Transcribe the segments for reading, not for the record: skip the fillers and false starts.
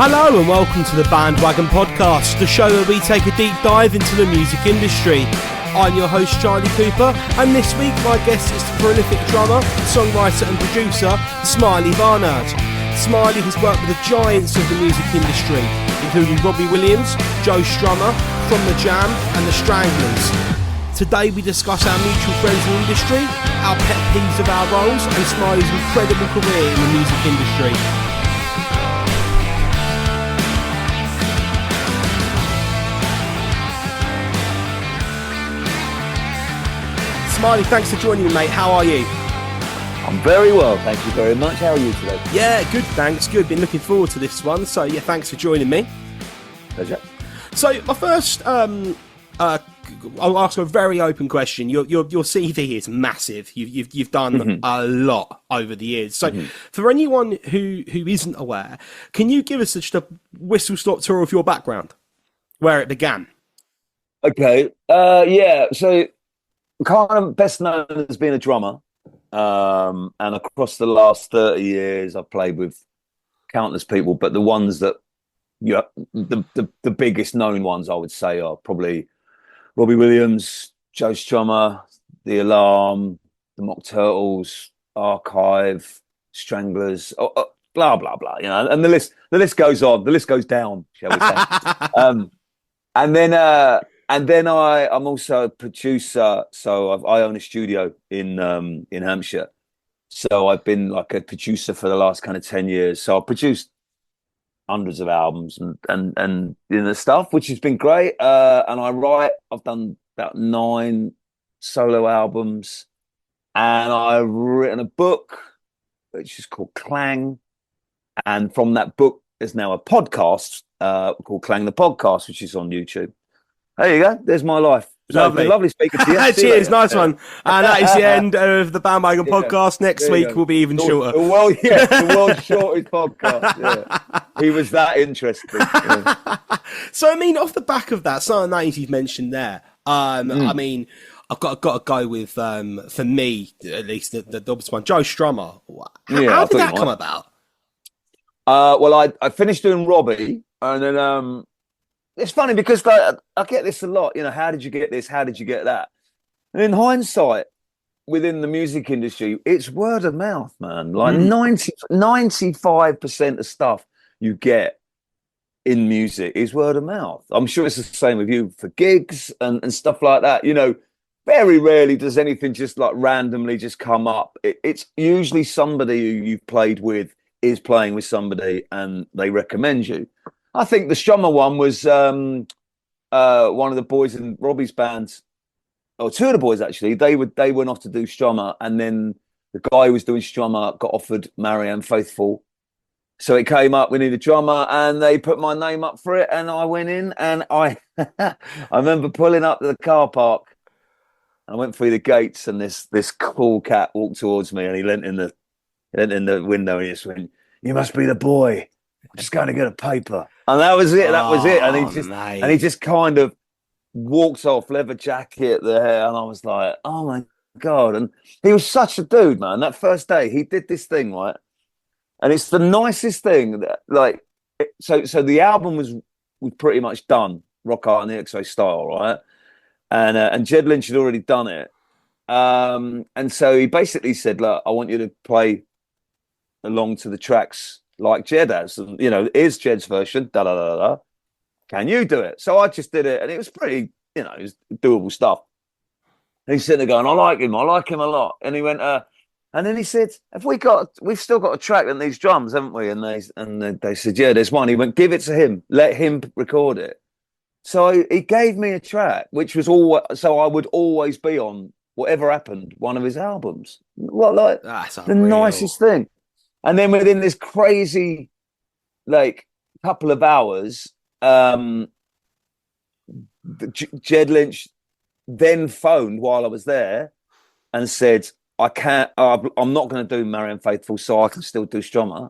Hello and welcome to the Bandwagon Podcast, the show where we take a deep dive into the music industry. I'm your host Charlie Cooper, and this week my guest is the prolific drummer, songwriter and producer Smiley Barnard. Smiley has worked with the giants of the music industry, including Robbie Williams, Strummer, from the Jam and The Stranglers. Today we discuss our mutual friends in the industry, our pet peeves of our roles, and Smiley's incredible career in the music industry. Smiley, thanks for joining me, mate. How are you? I'm very well, thank you very much. How are you today? Yeah, good, thanks. Good. Been looking forward to this one. So, yeah, thanks for joining me. Pleasure. So, my first, I'll ask a very open question. Your CV is massive. You've done a lot over the years. So, for anyone who isn't aware, can you give us just a whistle-stop tour of your background, where it began? Okay. Yeah. So, kind of best known as being a drummer, and across the last 30 years I've played with countless people, but the ones that the biggest known ones I would say are probably Robbie Williams, Strummer, The Alarm, the Mock Turtles, Archive, Stranglers, blah blah blah, you know, and the list goes on, the list goes down, shall we say. And then I'm also a producer, so I own a studio in Hampshire. So I've been like a producer for the last kind of 10 years. So I've produced hundreds of albums and you know, stuff, which has been great. And I write. I've done about 9 solo albums, and I've written a book which is called Clang. And from that book, there's now a podcast called Clang the Podcast, which is on YouTube. There you go. There's my life. So Lovely. Lovely speaking to you. Cheers. Nice one. And that is the end of the Bandwagon Podcast. Next week will be even shorter. The world's shortest podcast. Yeah. He was that interesting. Yeah. So, I mean, off the back of that, some of the names you've mentioned there, I mean, I've got to go with, for me, at least, the obvious one, Strummer. How did that come about? Well, I finished doing Robbie, and then... it's funny because I get this a lot, you know, how did you get this? How did you get that? And in hindsight, within the music industry, it's word of mouth, man. Like 95% of stuff you get in music is word of mouth. I'm sure it's the same with you for gigs and stuff like that. You know, very rarely does anything just like randomly just come up. It's usually somebody who you've played with is playing with somebody and they recommend you. I think the Strummer one was one of the boys in Robbie's band, or 2 of the boys actually. They went off to do Strummer, and then the guy who was doing Strummer got offered Marianne Faithfull. So it came up, we need a drummer, and they put my name up for it, and I went in, and I I remember pulling up to the car park, and I went through the gates, and this cool cat walked towards me, and he leant in the window, and he just went, "You must be the boy. I'm just going to get a paper." And that was it. And he just kind of walked off, leather jacket, the hair, and I was like, "Oh my God!" And he was such a dude, man. That first day, he did this thing, right? And it's the nicest thing. That, like, so the album was pretty much done, Rock Art and the XO style, right? And Jed Lynch had already done it, and so he basically said, "Look, I want you to play along to the tracks like Jed has, and you know, here's Jed's version, da da da da. Can you do it?" So I just did it, and it was pretty, you know, it was doable stuff. And he's sitting there going, I like him a lot. And he went, and then he said, we've still got a track in these drums, haven't we? And they said, yeah, there's one. He went, give it to him, let him record it. So he gave me a track, which was so I would always be on whatever happened, one of his albums. What, like, that's the nicest thing. And then within this crazy, like, couple of hours, Jed Lynch then phoned while I was there and said, I'm not going to do Marianne Faithfull, so I can still do Strummer.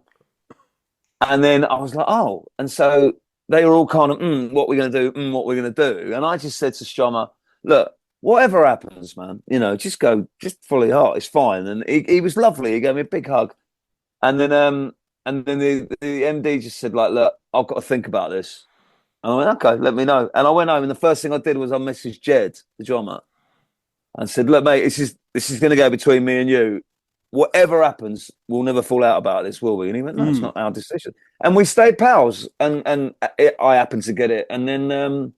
And then I was like, oh. And so they were all kind of, what we're going to do, what we're going to do. And I just said to Strummer, look, whatever happens, man, you know, just fully heart, it's fine. And he was lovely. He gave me a big hug. And then and then the MD just said, like, look, I've got to think about this. And I went, okay, let me know. And I went home, and the first thing I did was I messaged Jed, the drummer, and said, look, mate, this is going to go between me and you. Whatever happens, we'll never fall out about this, will we? And he went, no, it's not our decision. And we stayed pals, and I happened to get it. And then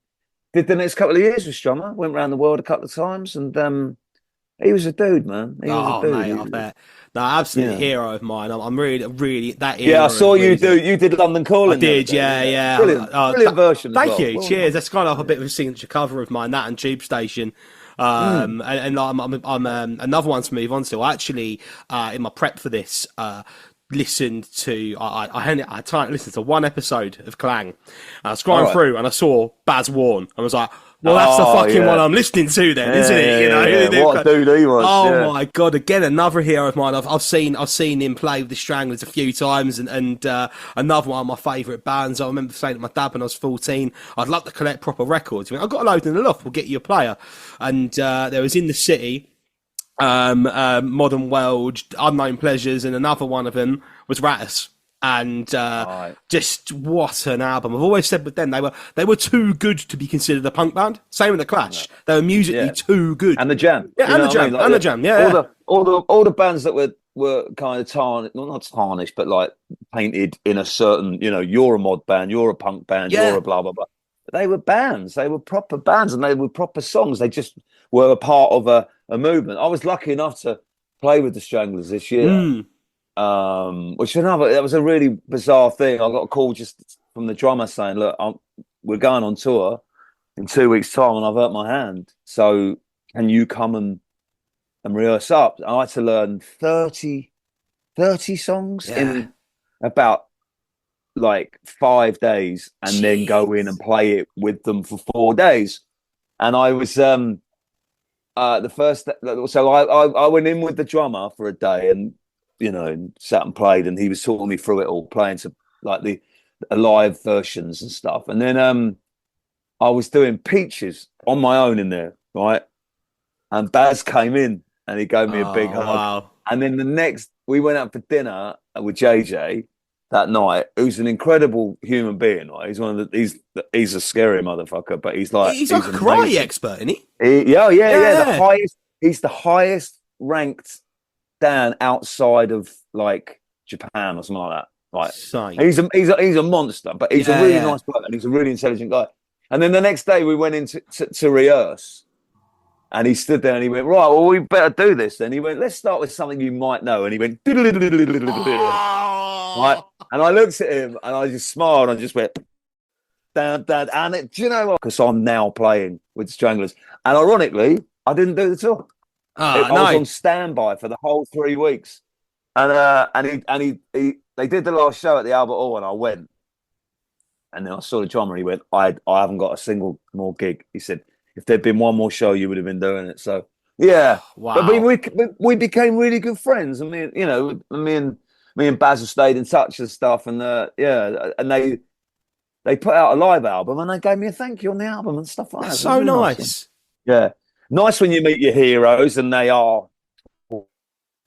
did the next couple of years with Strummer, went around the world a couple of times, and he was a dude, man. He was a dude. Mate, I bet. No, absolute hero of mine. I'm really, really that. Yeah, I saw you do. You did London Calling. I did, yeah. Brilliant version. Thank you. Cheers. That's kind of a bit of a signature cover of mine. That and Tube Station. And I'm another one to move on to. I actually, in my prep for this, listened to I tried to listen to one episode of Clang. And I was scrolling through and I saw Baz Warren. I was like, well, that's the fucking one I'm listening to then, isn't it? You know, what a dude he was. Oh my god! Again, another hero of mine. I've seen him play with the Stranglers a few times, and another one of my favourite bands. I remember saying to my dad when I was 14, I'd like to collect proper records. He went, I've got a load in the loft. We'll get you a player. And there was In the City, Modern World, Unknown Pleasures, and another one of them was Rattus. And just what an album! I've always said with them they were too good to be considered a punk band. Same with the Clash; they were musically too good. And the Jam, and the Jam, and the Jam, all the bands that were kind of tarnished, not tarnished, but like painted in a certain, you're a mod band, you're a punk band, you're a blah blah blah. They were bands; they were proper bands, and they were proper songs. They just were a part of a movement. I was lucky enough to play with the Stranglers this year. That was a really bizarre thing. I got a call just from the drummer saying, look, we're going on tour in 2 weeks' time and I've hurt my hand. So can you come and rehearse up? I had to learn 30 songs in about like 5 days and then go in and play it with them for 4 days. And I was the first, so I went in with the drummer for a day and sat and played, and he was talking me through it all, playing to like the live versions and stuff. And then I was doing Peaches on my own in there, right? And Baz came in and he gave me a big hug. Wow. And then we went out for dinner with JJ that night, who's an incredible human being, right? He's a scary motherfucker, but he's like a karate expert, isn't he? He's the highest ranked Dan outside of like Japan or something like that. Right. He's a monster, but he's a really nice bloke and he's a really intelligent guy. And then the next day we went in to rehearse, and he stood there and he went, right, well, we better do this. Then he went, let's start with something you might know. And he went, right. And I looked at him and I just smiled and I just went, down. And do you know what? Because I'm now playing with the Stranglers, and ironically, I didn't do the tour. I was on standby for the whole 3 weeks, and they did the last show at the Albert Hall, and I went, and then I saw the drummer. And he went, I haven't got a single more gig. He said, if there'd been one more show, you would have been doing it. So wow. But we became really good friends. I mean, me and Baz have stayed in touch and stuff, and and they put out a live album, and they gave me a thank you on the album and stuff like that. So really nice. Yeah. Nice when you meet your heroes and they are cool,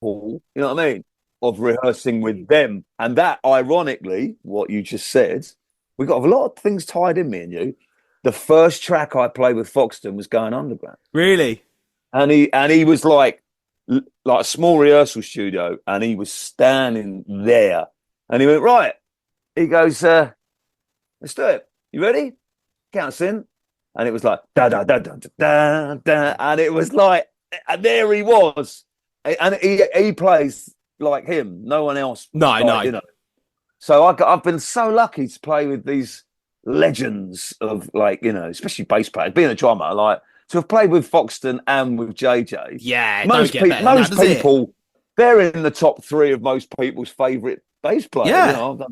you know what I mean? Of rehearsing with them. And that, ironically, what you just said, we got a lot of things tied in, me and you. The first track I played with Foxton was Going Underground. Really? And he was like a small rehearsal studio, and he was standing there. And he went, right. He goes, let's do it. You ready? Count us in. And it was like, da, da, da, da, da, da. And it was like, and there he was. And he plays like him. No one else. No. So I've been so lucky to play with these legends of especially bass players, being a drummer, like to have played with Foxton and with JJ. Yeah, most people, they're in the top 3 of most people's favourite bass players. Yeah. I've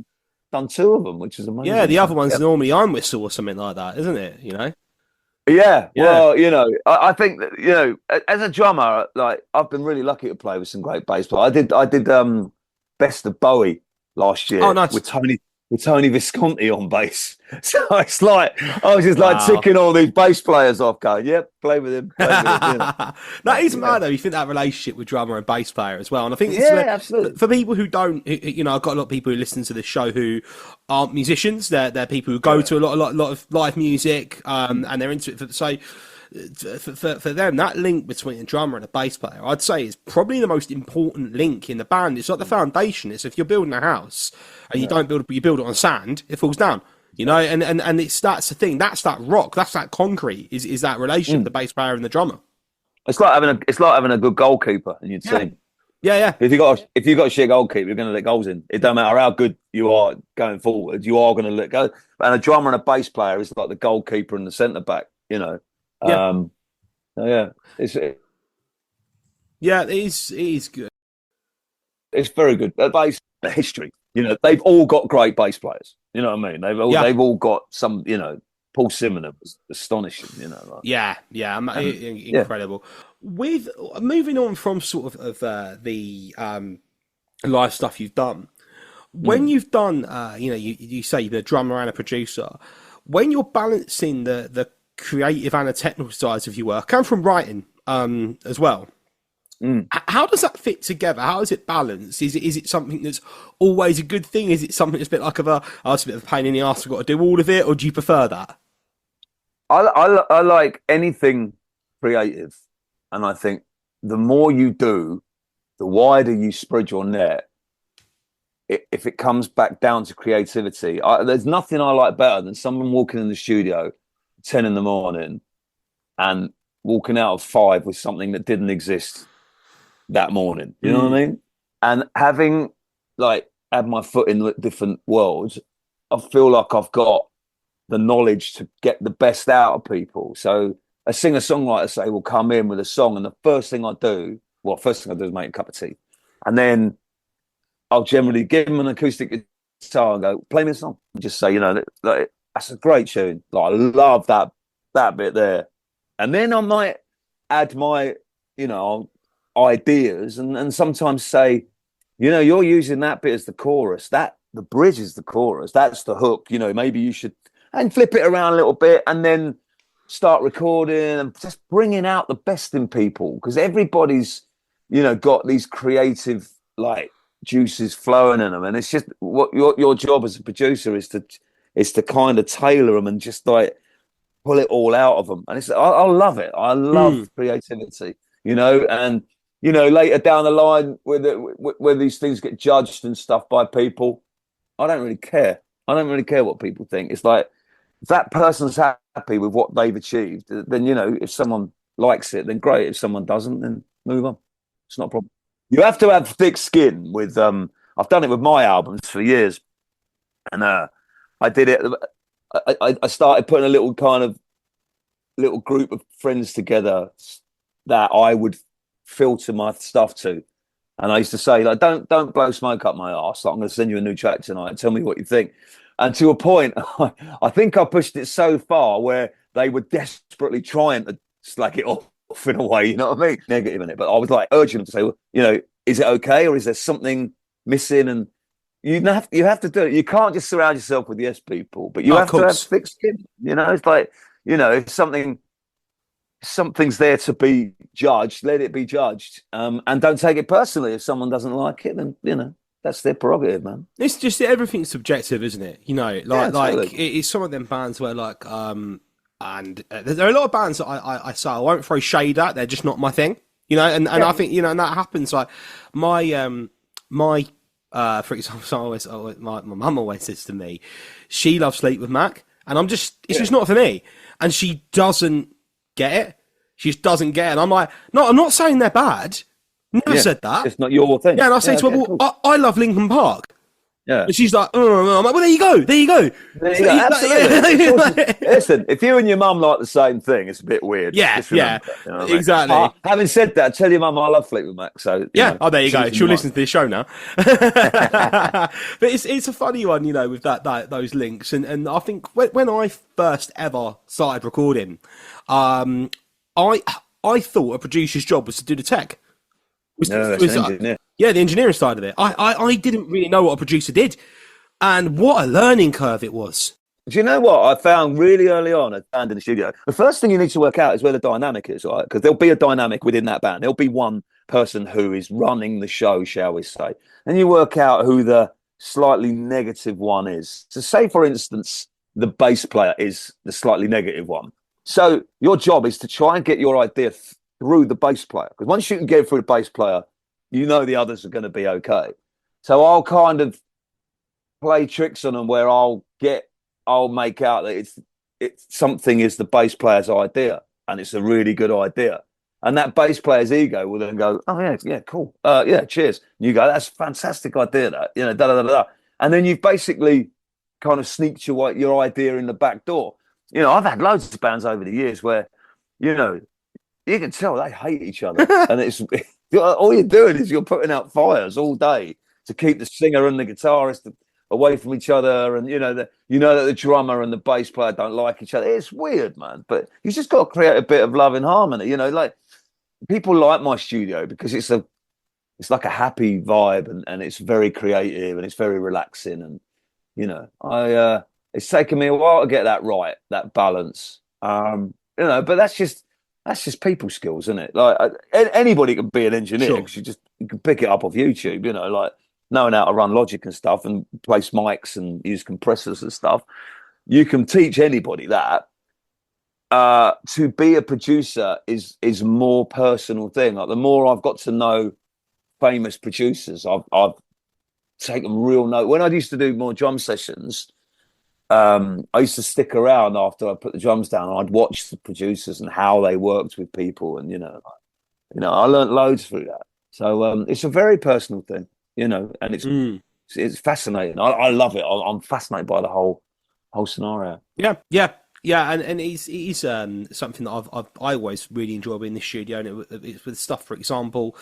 done 2 of them, which is amazing. Yeah, the other one's normally Iron Whistle or something like that, isn't it? Yeah, well, I think that, as a drummer, like I've been really lucky to play with some great bass players. I did Best of Bowie last year with with Tony Visconti on bass. So it's like I was just like Wow. ticking all these bass players off, going, "Yep, play with him, play with him." You know? That is Yeah, mad though. You think that relationship with drummer and bass player as well, and I think it's yeah, absolutely. for people who don't, I've got a lot of people who listen to this show who aren't musicians. They're people who go to a lot of live music, and they're into it. For them, that link between a drummer and a bass player, I'd say, is probably the most important link in the band. It's like the foundation. It's if you're building a house and you build it on sand, it falls down. And that's the thing. That's that rock. That's that concrete. Is that relation, the bass player and the drummer. It's like having a good goalkeeper in your team. Yeah. If you got a shit goalkeeper, you're going to let goals in. It don't matter how good you are going forward, you are going to let go. And a drummer and a bass player is like the goalkeeper and the centre back. So it is good. It's very good. Bass history. They've all got great bass players. You know what I mean? They've all got some. Paul Simonon was astonishing. Incredible. With moving on from sort of the live stuff you've done, when you've done, you say you're a drummer and a producer. When you're balancing the creative and the technical sides of your work, and from writing as well. How does that fit together? How is it balanced? Is it something that's always a good thing? Is it something that's a bit like it's a bit of a pain in the ass, I've got to do all of it, or do you prefer that? I like anything creative, and I think the more you do, the wider you spread your net. If it comes back down to creativity, there's nothing I like better than someone walking in the studio 10 in the morning and walking out of 5 with something that didn't exist that morning. You know what I mean? And having had my foot in different worlds, I feel like I've got the knowledge to get the best out of people. So a singer-songwriter, say, will come in with a song, and the first thing I do is make a cup of tea. And then I'll generally give them an acoustic guitar and go, play me a song. And just say, that's a great tune. I love that bit there. And then I might add my, ideas and sometimes say, you're using that bit as the chorus. The bridge is the chorus. That's the hook. Maybe you should, and flip it around a little bit and then start recording and just bringing out the best in people, because everybody's, got these creative juices flowing in them, and it's just what your job as a producer is to kind of tailor them and just pull it all out of them. And I love it. I love creativity, and later down the line where these things get judged and stuff by people, I don't really care. I don't really care what people think. It's like, if that person's happy with what they've achieved, then, if someone likes it, then great. If someone doesn't, then move on. It's not a problem. You have to have thick skin with, I've done it with my albums for years. And I did it. I started putting a little group of friends together that I would filter my stuff to. And I used to say, don't blow smoke up my arse. I'm going to send you a new track tonight. Tell me what you think. And to a point, I think I pushed it so far where they were desperately trying to slack it off in a way, you know what I mean? Negative in it. But I was urging them to say, well, is it okay? Or is there something missing? And you have to do it. You can't just surround yourself with yes people, but you have to have thick skin. It's like, if something's there to be judged, let it be judged. And don't take it personally. If someone doesn't like it, then, that's their prerogative, man. It's just everything's subjective, isn't it? Totally. It's some of them bands where and there are a lot of bands that I say I won't throw shade at. They're just not my thing, and I think, and that happens. Like my for example, my mum always says to me, she loves Sleep with Mac, and it's just not for me. And she doesn't get it. She just doesn't get it. And I'm like, no, I'm not saying they're bad. Never said that. It's not your thing. Yeah, and I say to her, well, cool. I love Linkin Park. Yeah. And she's like, oh. I'm like, well, there you go. There you go. Absolutely. Listen, if you and your mum like the same thing, it's a bit weird. Yeah, exactly. Having said that, tell your mum I love Fleetwood Mac. So there you go. She'll listen to this show now. But it's a funny one, with those links. And I think when I first ever started recording, I thought a producer's job was to do the tech. Engineer. The engineering side of it. I didn't really know what a producer did. And what a learning curve it was. Do you know what I found really early on at band in the studio? The first thing you need to work out is where the dynamic is, right? Because there'll be a dynamic within that band. There'll be one person who is running the show, shall we say. Then you work out who the slightly negative one is. So say, for instance, the bass player is the slightly negative one. So your job is to try and get your idea through the bass player. Because once you can get it through the bass player, you know the others are going to be okay. So I'll kind of play tricks on them where I'll make out that it's something is the bass player's idea, and it's a really good idea. And that bass player's ego will then go, "Oh yeah, cool, yeah, cheers." And you go, "That's a fantastic idea, that da da da da." And then you've basically kind of sneaked your idea in the back door. I've had loads of bands over the years where, you can tell they hate each other, and it's all you're doing is you're putting out fires all day to keep the singer and the guitarist away from each other, and that the drummer and the bass player don't like each other. It's weird, man, but you just got to create a bit of love and harmony. Like people like my studio because it's like a happy vibe, and it's very creative and it's very relaxing, and it's taken me a while to get that right, that balance. But that's just people skills, isn't it? Like anybody can be an engineer because you can pick it up off YouTube, like knowing how to run Logic and stuff and place mics and use compressors and stuff. You can teach anybody that. To be a producer is more personal thing. Like the more I've got to know famous producers, I've taken real note. When I used to do more drum sessions, I used to stick around after I put the drums down, and I'd watch the producers and how they worked with people, and I learned loads through that. So it's a very personal thing. And it's fascinating. I love it. I'm fascinated by the whole scenario. Yeah, and he's something that I always really enjoy in the studio, and it's with stuff, for example,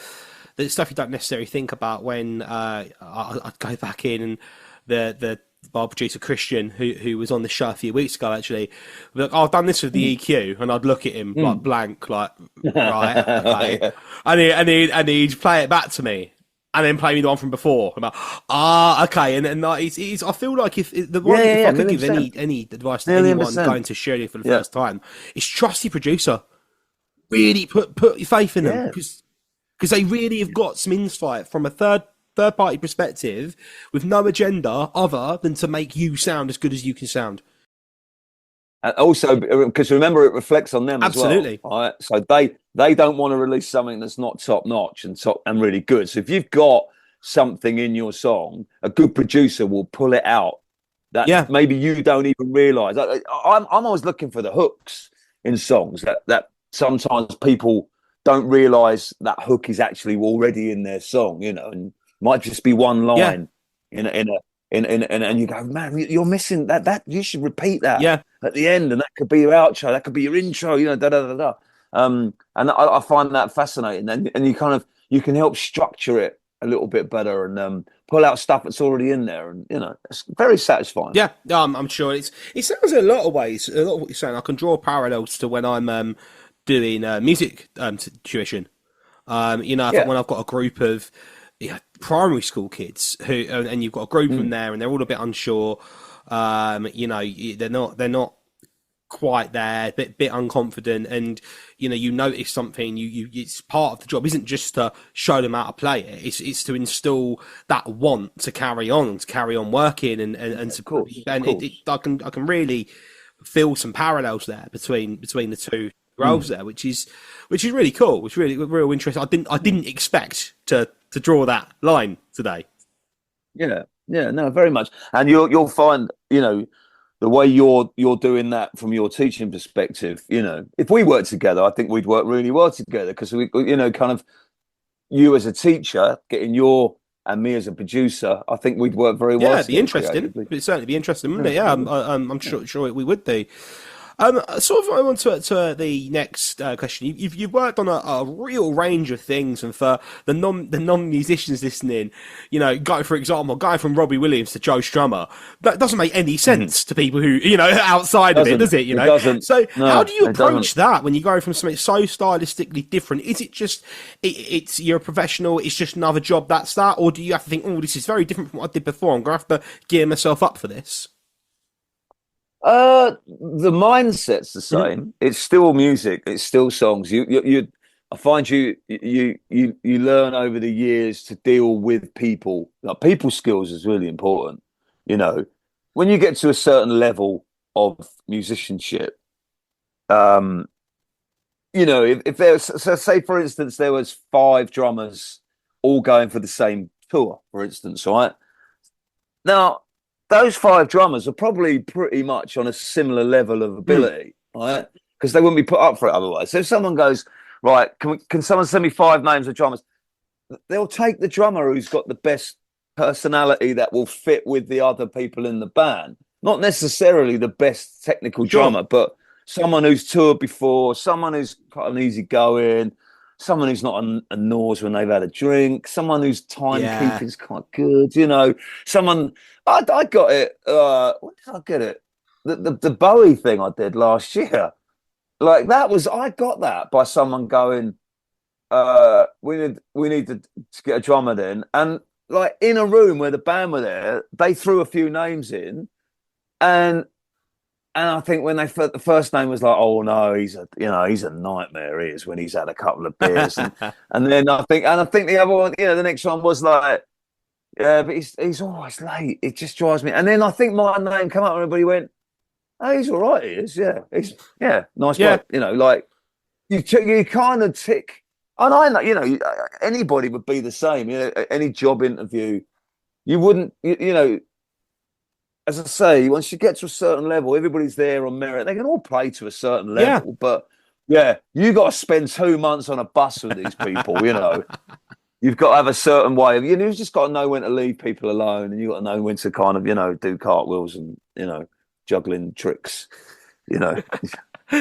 the stuff you don't necessarily think about when I'd go back in, and the bar producer Christian, who was on the show a few weeks ago, actually, would be like, "Oh, I've done this with the EQ," and I'd look at him like blank, like right, okay, and he'd play it back to me. And then play me the one from before. I'm like, okay. And he's, I feel like if I could give any advice to anyone going to studio for the first time, it's trust your producer. Really put your faith in them, because they really have got some insight from a third party perspective with no agenda other than to make you sound as good as you can sound. And also, because remember, it reflects on them Absolutely. As well. Right? So they don't want to release something that's not top notch and really good. So if you've got something in your song, a good producer will pull it out that maybe you don't even realize. I'm always looking for the hooks in songs that sometimes people don't realize that hook is actually already in their song, and might just be one line in a. And you go, man, you're missing that you should repeat that at the end, and that could be your outro, that could be your intro, da da da da. And I find that fascinating, and you can help structure it a little bit better, and pull out stuff that's already in there, and it's very satisfying. I'm sure it sounds in a lot of ways. A lot of what you're saying, I can draw parallels to when I'm doing music tuition. I think when I've got a group of primary school kids and you've got a group of them there, and they're all a bit unsure. They're not quite there, bit unconfident, and you notice something. It's part of the job isn't just to show them how to play it. It's to instill that want to carry on working, and to, course. I can really feel some parallels there between the two roles there, which is really cool. Which really real interesting. I didn't expect to draw that line today. Yeah, no, very much. And you'll find, the way you're doing that from your teaching perspective, if we worked together, I think we'd work really well together, because we, kind of you as a teacher getting and me as a producer, I think we'd work very well. Yeah, it'd be interesting. It'd certainly be interesting, wouldn't it? Yeah, I'm sure we would do. Sort of, I want to the next question. You've worked on a real range of things, and for the non musicians listening, for example, going from Robbie Williams to Joe Strummer, that doesn't make any sense to people who outside of it, does it? It doesn't. So No, how do you it approach doesn't. that when you go from something so stylistically different? Is it just it's you're a professional? It's just another job. That's that, or do you have to think, oh, this is very different from what I did before? I'm gonna have to gear myself up for this. The mindset's the same. It's still music. It's still songs. I find you learn over the years to deal with people. Like, people skills is really important. When you get to a certain level of musicianship, if there's, so say for instance, there was 5 drummers all going for the same tour, for instance, right? Now, those 5 drummers are probably pretty much on a similar level of ability, right? Because they wouldn't be put up for it otherwise. So if someone goes, right, can someone send me 5 names of drummers? They'll take the drummer who's got the best personality that will fit with the other people in the band. Not necessarily the best technical drummer, but someone who's toured before, someone who's quite an easy going, someone who's not a nose when they've had a drink, someone whose timekeeping's quite good, someone. I got it. When did I get it? The Bowie thing I did last year. Like, I got that by someone going, we need to get a drummer in, and like in a room where the band were there, they threw a few names in, and I think when the first name was like, oh no, he's a nightmare. He is when he's had a couple of beers, and then I think the other one, the next one was like, yeah, but he's always late. It just drives me. And then I think my name came up, and everybody went, oh, he's all right. He is, nice bloke. Like you kind of tick. And I know, anybody would be the same. Any job interview, you wouldn't, as I say, once you get to a certain level, everybody's there on merit. They can all play to a certain level, but you got to spend 2 months on a bus with these people. You've got to have a certain way of, you've just got to know when to leave people alone, and you've got to know when to kind of, do cartwheels and, juggling tricks,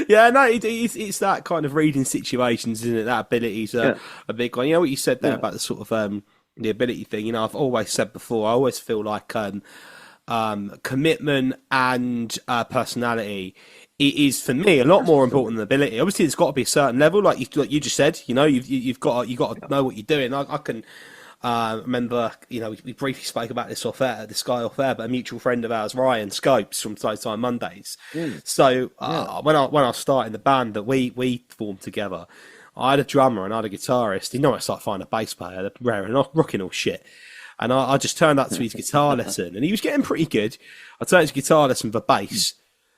Yeah, no, it's that kind of reading situations, isn't it? That ability's a big one. You know what you said there about the sort of the ability thing. I've always said before, I always feel like commitment and personality, it is for me a lot more important than ability. Obviously, it's got to be a certain level, like you just said. You've got to know what you're doing. I can remember, we briefly spoke about this guy off air, but a mutual friend of ours, Ryan Scopes from Slow Time Mondays. So when I was starting the band that we formed together, I had a drummer and I had a guitarist. It's like finding a bass player, they're rare and rocking all shit. And I just turned up to his guitar lesson, and he was getting pretty good. I turned to his guitar lesson for bass.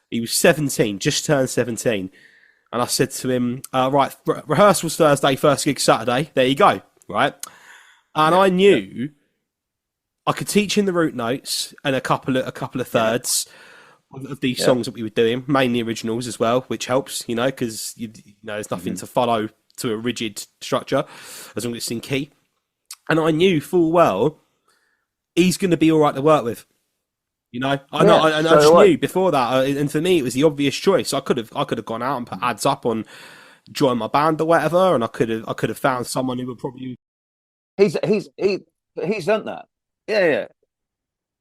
He was 17, just turned 17. And I said to him, right, rehearsals Thursday, first gig Saturday. There you go, right? And I knew I could teach him the root notes and a couple of thirds of these songs that we were doing, mainly originals as well, which helps, because there's nothing to follow to a rigid structure as long as it's in key. And I knew full well he's going to be all right to work with. I just knew before that, and for me it was the obvious choice. I could have gone out and put ads up on join my band or whatever, and I could have found someone who would probably. He's done that. Yeah.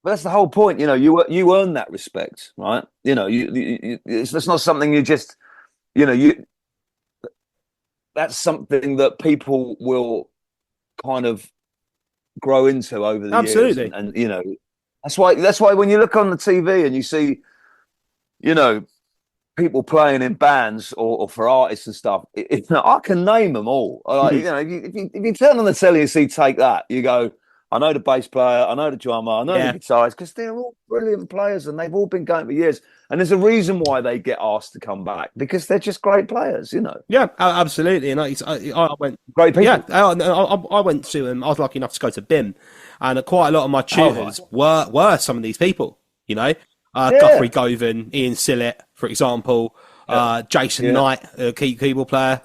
But that's the whole point. You earn that respect, right? It's not something you just, that's something that people will kind of grow into over the years. And that's why when you look on the TV and you see, people playing in bands or for artists and stuff, I can name them all. Like, if you turn on the telly and see Take That, you go, I know the bass player, I know the drummer, I know the guitarist, because they're all brilliant players and they've all been going for years. And there's a reason why they get asked to come back, because they're just great players, Yeah, absolutely. And I went great people. Yeah, I went to, I was lucky enough to go to BIM, and quite a lot of my tutors were some of these people. Guthrie Govan, Ian Sillett, for example, Jason Knight, keyboard player.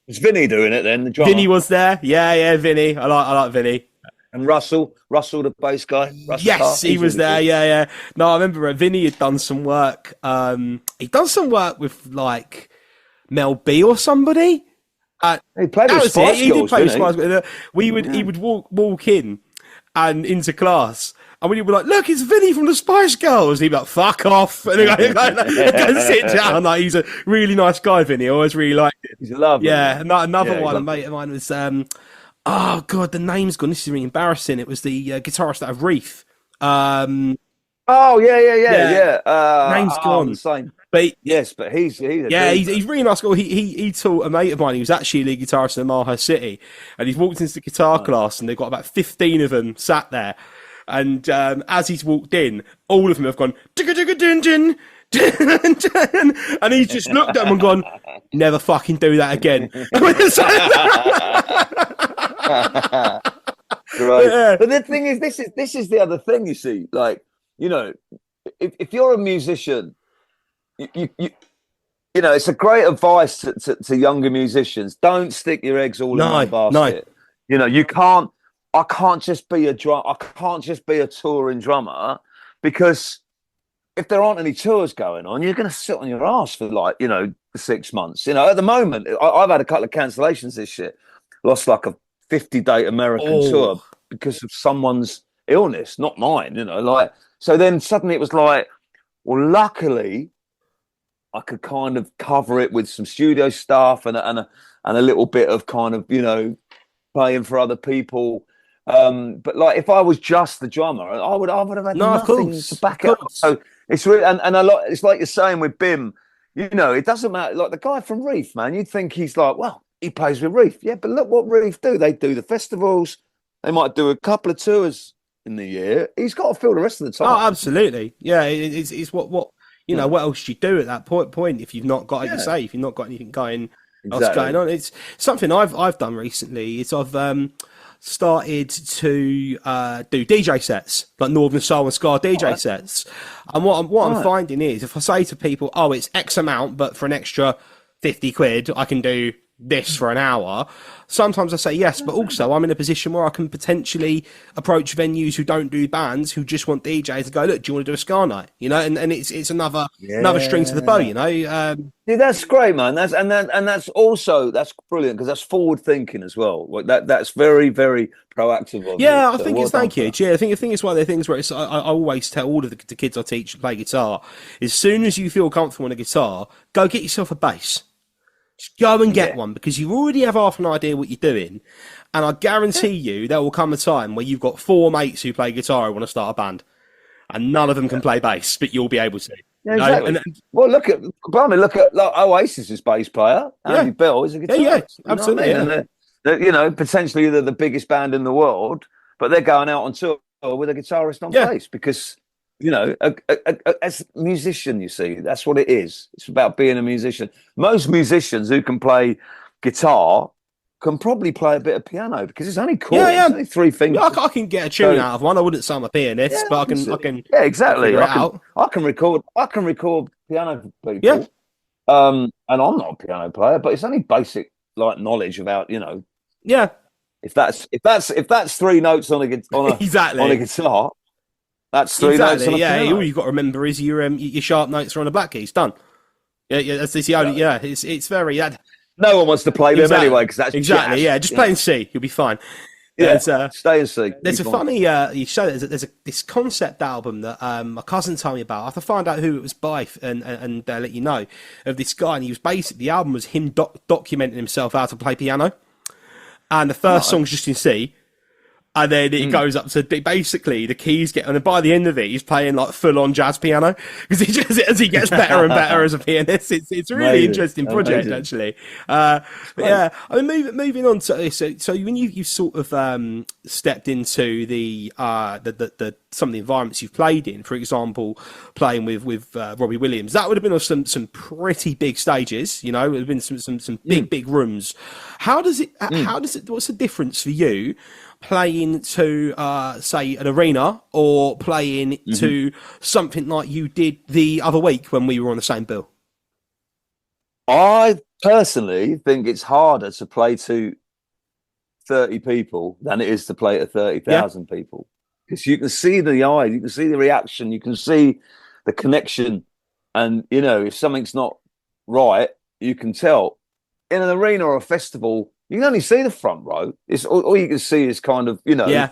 Is Vinny doing it then? The drummer? Vinny was there. Yeah, Vinny. I like Vinny. And Russell, the bass guy. Russell Yes, Carr, he was really there. cool. Yeah. No, I remember Vinny had done some work. He'd done some work with like Mel B or somebody. He played That with was it. Spice He did Girls, play with didn't Spice Girls. He would walk in and into class. And when he'd be like, "Look, it's Vinny from the Spice Girls," he'd be like, "Fuck off," and he'd go and sit down. Like, he's a really nice guy, Vinny. I always really liked him. He's lovely. Yeah, another Yeah, one, a mate of mine was. Oh god, the name's gone. This is really embarrassing. It was the guitarist out of Reef. Oh yeah. Yeah. Name's I'm gone. the same. But Yes, but he's a yeah, dude, he's really nice guy. He taught a mate of mine. He was actually a lead guitarist in Maha City, and he's walked into the guitar class, and they've got about 15 of them sat there. And as he's walked in, all of them have gone "Digga-digga-din-din, din-din-din," and he's just looked at them and gone, "Never fucking do that again." Right. Yeah. But the thing is, this is the other thing. You see, like, you know, if you're a musician, you know, it's a great advice to younger musicians. Don't stick your eggs all in one basket. You know, you can't. I can't just be a touring drummer, because if there aren't any tours going on, you're going to sit on your ass for, like, you know, 6 months. You know, at the moment, I've had a couple of cancellations this year. Lost like a 50-day American tour because of someone's illness, not mine. You know, like, so then suddenly it was like, well, luckily I could kind of cover it with some studio stuff and a little bit of kind of, you know, playing for other people. But like, if I was just the drummer, I would have had nothing to back it up. So it's really, and a lot. It's like you're saying with Bim, you know, it doesn't matter. Like the guy from Reef, man, you'd think he's like, well, he plays with Reef, yeah, but look what Reef do. They do the festivals. They might do a couple of tours in the year. He's got to fill the rest of the time. Oh, absolutely. Yeah, it's what you know. What else do you do at that point if you've not got, like you say, if you've not got anything else going on? It's something I've done recently. It's I've started to do DJ sets, like Northern Soul and Ska DJ sets. And what I'm finding is, if I say to people, "Oh, it's X amount, but for an extra 50 quid, I can do this for an hour," sometimes I say yes, but also I'm in a position where I can potentially approach venues who don't do bands, who just want DJs to go, "Look, do you want to do a Ska night?" You know, and it's another string to the bow, you know. Yeah, that's great, man. That's brilliant, because that's forward thinking as well. That's very, very proactive of you. I think it's thank you. Yeah, I think it's one of the things where it's, I always tell all of the kids I teach to play guitar, as soon as you feel comfortable on a guitar, go get yourself a bass. Just go and get one, because you already have half an idea what you're doing, and I guarantee you there will come a time where you've got 4 mates who play guitar who want to start a band, and none of them can play bass, but you'll be able to. Yeah, exactly. Well, look at like Oasis's bass player, Andy Bell, is a guitarist. Yeah, absolutely. And they're, you know, potentially they're the biggest band in the world, but they're going out on tour with a guitarist on bass, because, you know, as a musician, you see, that's what it is. It's about being a musician. Most musicians who can play guitar can probably play a bit of piano, because it's only chords. It's only 3 fingers. Yeah, I can get a tune out of one. I wouldn't say I'm a pianist, but I can. Yeah, exactly. I can record piano for people. Yeah. And I'm not a piano player, but it's only basic, like, knowledge about, you know. Yeah. If that's 3 notes on a exactly on a guitar, that's 3 notes on a piano. All you've got to remember is your sharp notes are on a black key. It's done. Yeah, that's the only. Yeah, it's very. No one wants to play them anyway, because that's exactly. jazz. Yeah, just play in C, you'll be fine. Yeah, stay in C. There's a funny you show. There's this concept album that my cousin told me about. I have to find out who it was by and let you know, of this guy. And he was basically, the album was him documenting himself how to play piano, and the first song's just in C. And then it goes up to basically the keys get, and by the end of it, he's playing like full on jazz piano, because he just, as he gets better and better as a pianist, it's a really interesting project, actually. Yeah, I mean, moving on to so when you sort of stepped into the some of the environments you've played in, for example, playing with Robbie Williams, that would have been on some pretty big stages, you know, it would have been some big rooms. How does it? What's the difference for you playing to say an arena, or playing to something like you did the other week when we were on the same bill? I personally think it's harder to play to 30 people than it is to play to 30,000 Yeah. people, because you can see the eye, you can see the reaction, you can see the connection, and you know if something's not right, you can tell. In an arena or a festival, you can only see the front row. It's all you can see is kind of, you know, Yeah.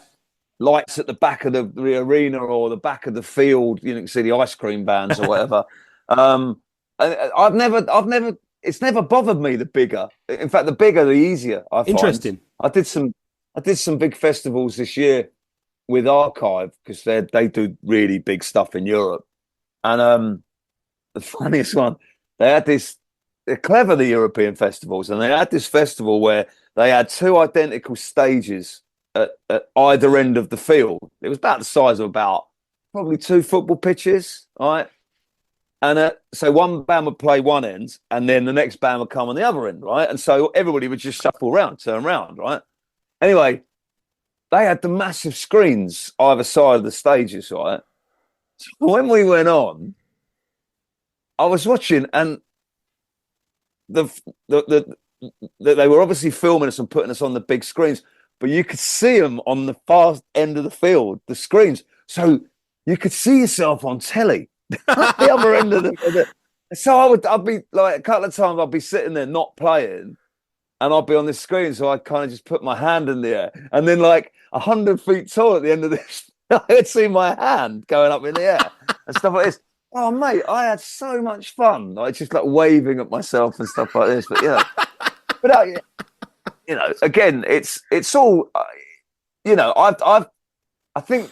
lights at the back of the arena or the back of the field. You can see the ice cream vans or whatever. I've never. It's never bothered me, the bigger. In fact, the bigger, the easier, I find. Interesting. I did some big festivals this year with Archive, because they do really big stuff in Europe. And the funniest one, they had this. They're clever, the European festivals, and they had this festival where they had two identical stages at either end of the field. It was about the size of about probably 2 football pitches, right? And so one band would play one end, and then the next band would come on the other end, right? And so everybody would just shuffle around, turn around, right? Anyway, they had the massive screens either side of the stages, right? So when we went on, I was watching, and they were obviously filming us and putting us on the big screens, but you could see them on the far end of the field, the screens. So you could see yourself on telly, the other end of the. So I'd be like, a couple of times I'd be sitting there not playing, and I'd be on the screen. So I'd kind of just put my hand in the air, and then like 100 feet tall at the end of this, I'd see my hand going up in the air and stuff like this. Oh, mate, I had so much fun. Like, just like waving at myself and stuff like this. But, you know, you know, again, it's all, you know, I think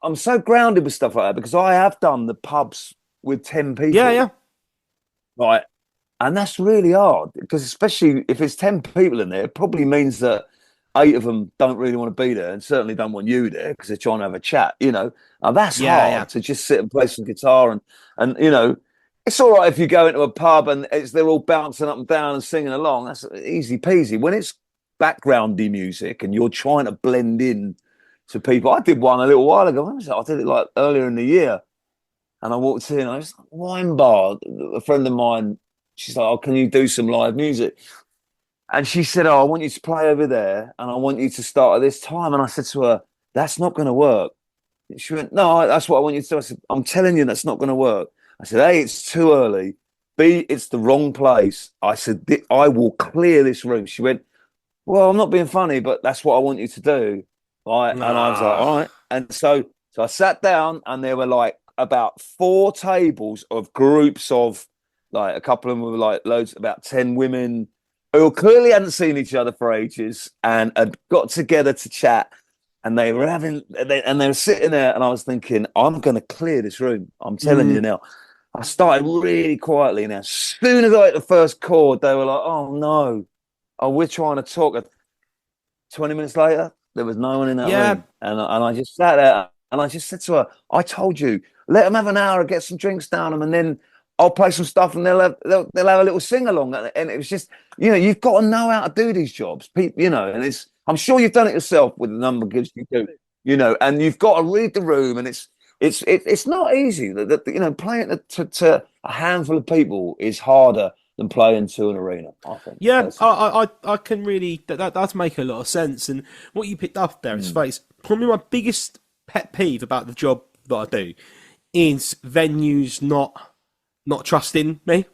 I'm so grounded with stuff like that because I have done the pubs with 10 people. Yeah. Right. And that's really hard, because especially if it's 10 people in there, it probably means that 8 of them don't really want to be there and certainly don't want you there because they're trying to have a chat, you know. Now that's hard to just sit and play some guitar and you know, it's all right if you go into a pub and they're all bouncing up and down and singing along. That's easy peasy. When it's backgroundy music and you're trying to blend in to people. I did one a little while ago. When was it? I did it like earlier in the year. And I walked in, I was like, wine bar. A friend of mine, she's like, oh, can you do some live music? And she said, oh, I want you to play over there and I want you to start at this time. And I said to her, that's not going to work. She went, no, that's what I want you to do. I said, I'm telling you, that's not going to work. I said, A, it's too early. B, it's the wrong place. I said, I will clear this room. She went, well, I'm not being funny, but that's what I want you to do. Right? And I was like, all right. And so I sat down and there were like about 4 tables of groups of like, a couple of them were like loads, about 10 women who clearly hadn't seen each other for ages and had got together to chat. And they were they were sitting there, and I was thinking, I'm going to clear this room. I'm telling you now. I started really quietly. Now, as soon as I hit the first chord, they were like, "Oh no, oh we're trying to talk." 20 minutes later, there was no one in that room, and I just sat there, and I just said to her, "I told you, let them have an hour, get some drinks down them, and then I'll play some stuff, and they'll have a little sing along." And it was just, you know, you've got to know how to do these jobs, people, you know, and it's. I'm sure you've done it yourself with the number of gigs you do, you know, and you've got to read the room, and it's not easy. You know, playing to a handful of people is harder than playing to an arena, I think. Yeah, I can really, that does make a lot of sense. And what you picked up there is probably my biggest pet peeve about the job that I do is venues not trusting me.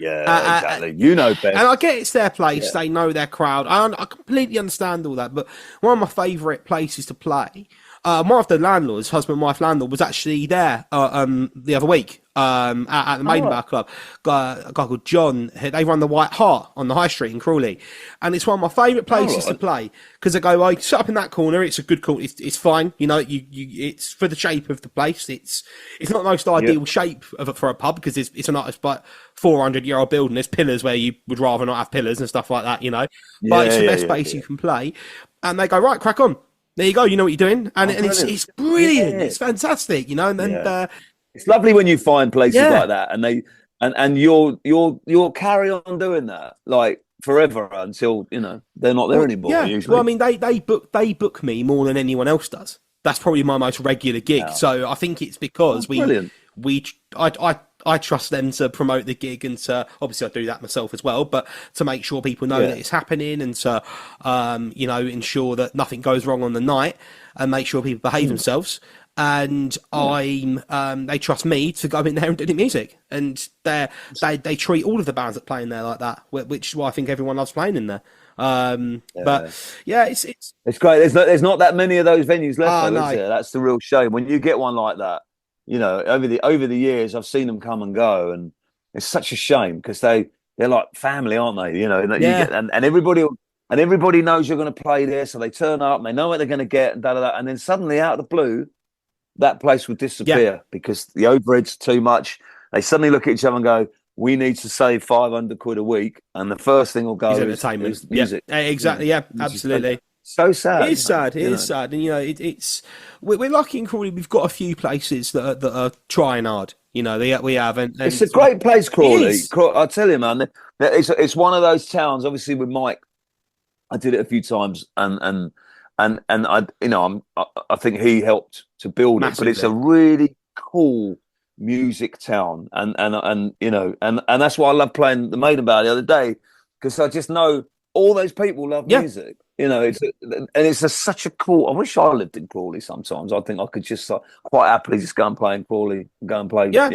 Yeah, exactly. You know best. And I get it's their place. They know their crowd. I completely understand all that. But one of my favourite places to play, one of the landlords, husband and wife landlord, was actually there the other week at the Maidenbough Club. A guy called John. They run the White Hart on the High Street in Crawley. And it's one of my favourite places to play because I go, sit up in that corner. It's a good corner. It's fine. You know, it's for the shape of the place. It's not the most ideal shape for a pub because it's a nice, but 400-year-old building. There's pillars where you would rather not have pillars and stuff like that, you know. But it's the best space you can play. And they go, right, crack on. There you go. You know what you're doing, and it's brilliant. Yeah. It's fantastic, you know. And it's lovely when you find places like that, and they and you'll carry on doing that like forever until you know they're not there anymore. Yeah. Usually. Well, I mean, they book me more than anyone else does. That's probably my most regular gig. So I think it's because I I trust them to promote the gig, and to, obviously I do that myself as well, but to make sure people know that it's happening, and to ensure that nothing goes wrong on the night, and make sure people behave themselves. And they trust me to go in there and do the music, and they treat all of the bands that play in there like that, which is why I think everyone loves playing in there. But yeah, it's great. There's not that many of those venues left, though, no. is there? That's the real shame. When you get one like that, over the years, I've seen them come and go, and it's such a shame because they're like family, aren't they? And everybody knows you're going to play there, so they turn up and they know what they're going to get, and then suddenly out of the blue, that place will disappear because the overhead's too much. They suddenly look at each other and go, "We need to save 500 quid a week," and the first thing will go is entertainment, is music. Yeah, exactly. Yeah, absolutely. So sad. It is sad. It is sad, and it's we're lucky in Crawley. We've got a few places that are trying hard. We have, and it's a great place, Crawley. I tell you, man, it's one of those towns. Obviously, with Mike, I did it a few times, and I think he helped to build massively. It, but it's a really cool music town, and that's why I love playing the Maiden Bar the other day, because I just know all those people love music. It's such a cool. I wish I lived in Crawley sometimes. I think I could just quite happily just go and play in Crawley, go and play. Yeah,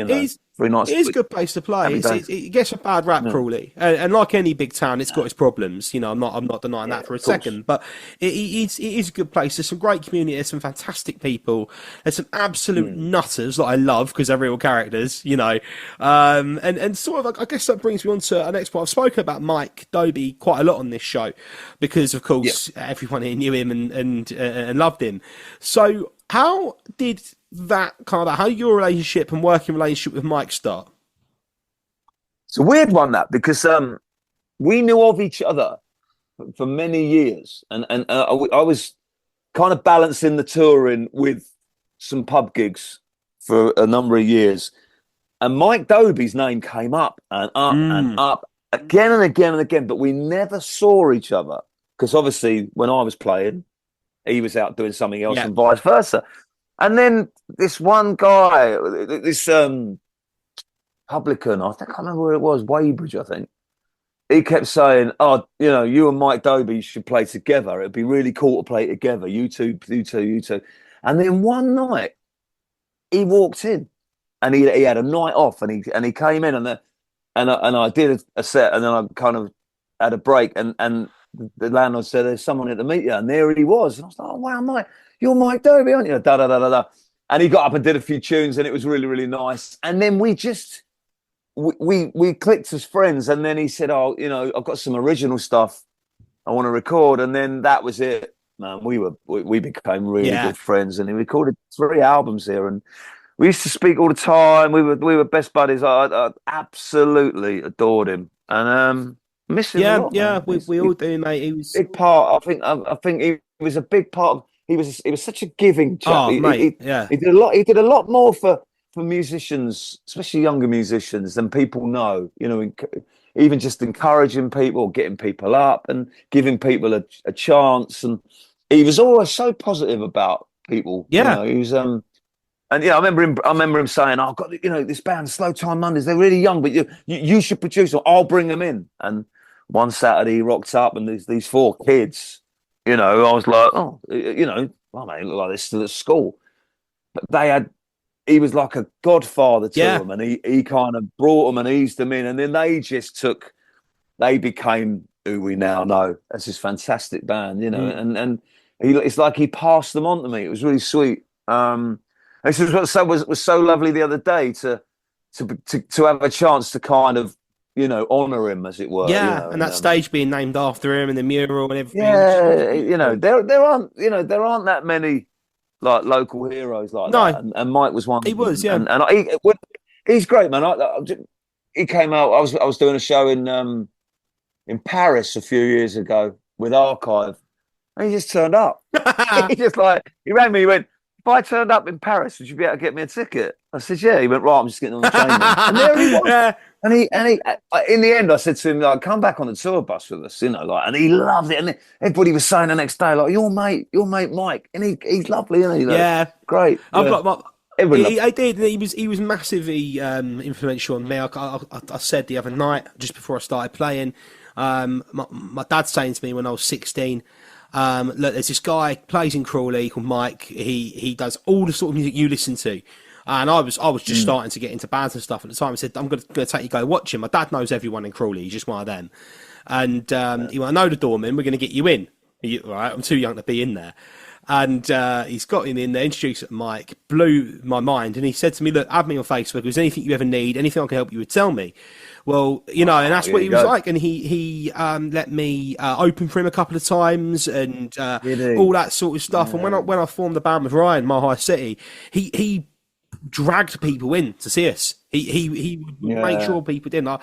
3 nights. It is a good place to play. It gets a bad rap, Crawley, and like any big town, it's got its problems. I'm not denying that for a second, but it is a good place. There's some great community. There's some fantastic people. There's some absolute nutters that I love because they're real characters. And sort of, I guess that brings me on to our next point. I've spoken about Mike Dobie quite a lot on this show because, of course, everyone here knew him and loved him. So, how did that how your relationship and working relationship with Mike start? It's a weird one, that, because we knew of each other for many years, and I was kind of balancing the touring with some pub gigs for a number of years, and Mike Dobie's name came up and up and up again and again and again, but we never saw each other because obviously when I was playing, he was out doing something else and vice versa. And then this one guy, this publican, I can't remember where it was, Weybridge, I think. He kept saying, "Oh, you and Mike Dobie should play together. It'd be really cool to play together. You two. And then one night, he walked in, and he had a night off, and he came in, and I did a set, and then I kind of had a break, and the landlord said, "There's someone here to meet you," and there he was, and I was like, "Oh wow, Mike. You're Mike Dobie, aren't you?" Da da da da da. And he got up and did a few tunes, and it was really, really nice. And then we just we clicked as friends. And then he said, "Oh, I've got some original stuff I want to record." And then that was it, man. We became really good friends, and he recorded 3 albums here, and we used to speak all the time. We were best buddies. I absolutely adored him, and miss him a lot. Yeah, we all do, mate. He was a big part. I think he was a big part of. He was such a giving chap. Oh, mate, he did a lot. He did a lot more for musicians, especially younger musicians, than people know. Even just encouraging people, getting people up, and giving people a chance. And he was always so positive about people. Yeah, he was. And I remember him saying, "I've got this band, Slow Time Mondays. They're really young, but you should produce them. I'll bring them in." And one Saturday, he rocked up, and there's these 4 kids. I was like, "Oh, well, mate, look like they're still at school." But he was like a godfather to them, and he kind of brought them and eased them in, and then they became who we now know as this fantastic band, and it's like he passed them on to me. It was really sweet. This is what was so lovely the other day to have a chance to kind of honour him, as it were. And that stage being named after him, and the mural and everything. Yeah, there aren't that many like local heroes like that, and Mike was one. He was, yeah, and he's great, man. He came out. I was doing a show in Paris a few years ago with Archive, and he just turned up. He rang me. He went, "If I turned up in Paris, would you be able to get me a ticket?" I said, "Yeah." He went, "Right, I'm just getting on the train." And there he was. Yeah. And he, in the end, I said to him, like, "Come back on the tour bus with us," and he loved it. And everybody was saying the next day, like, your mate Mike, and he's lovely, isn't he? Like, great. I've Everyone I did. He was massively influential on me. I said the other night, just before I started playing, my dad saying to me when I was 16, look, there's this guy plays in Crawley called Mike. He does all the sort of music you listen to. And I was just starting to get into bands and stuff at the time. I said, I'm going to take you go watch him. My dad knows everyone in Crawley. He's just one of them. And he went, I know the doorman. We're going to get you in. Right? I'm too young to be in there. And he's got him in there, introduced Mike, blew my mind. And he said to me, look, add me on Facebook. If there's anything you ever need, anything I can help you with, tell me. Well, and that's what he was like. And he let me open for him a couple of times and all that sort of stuff. Yeah. And when I formed the band with Ryan, My High City, he dragged people in to see us. He would make sure people did. My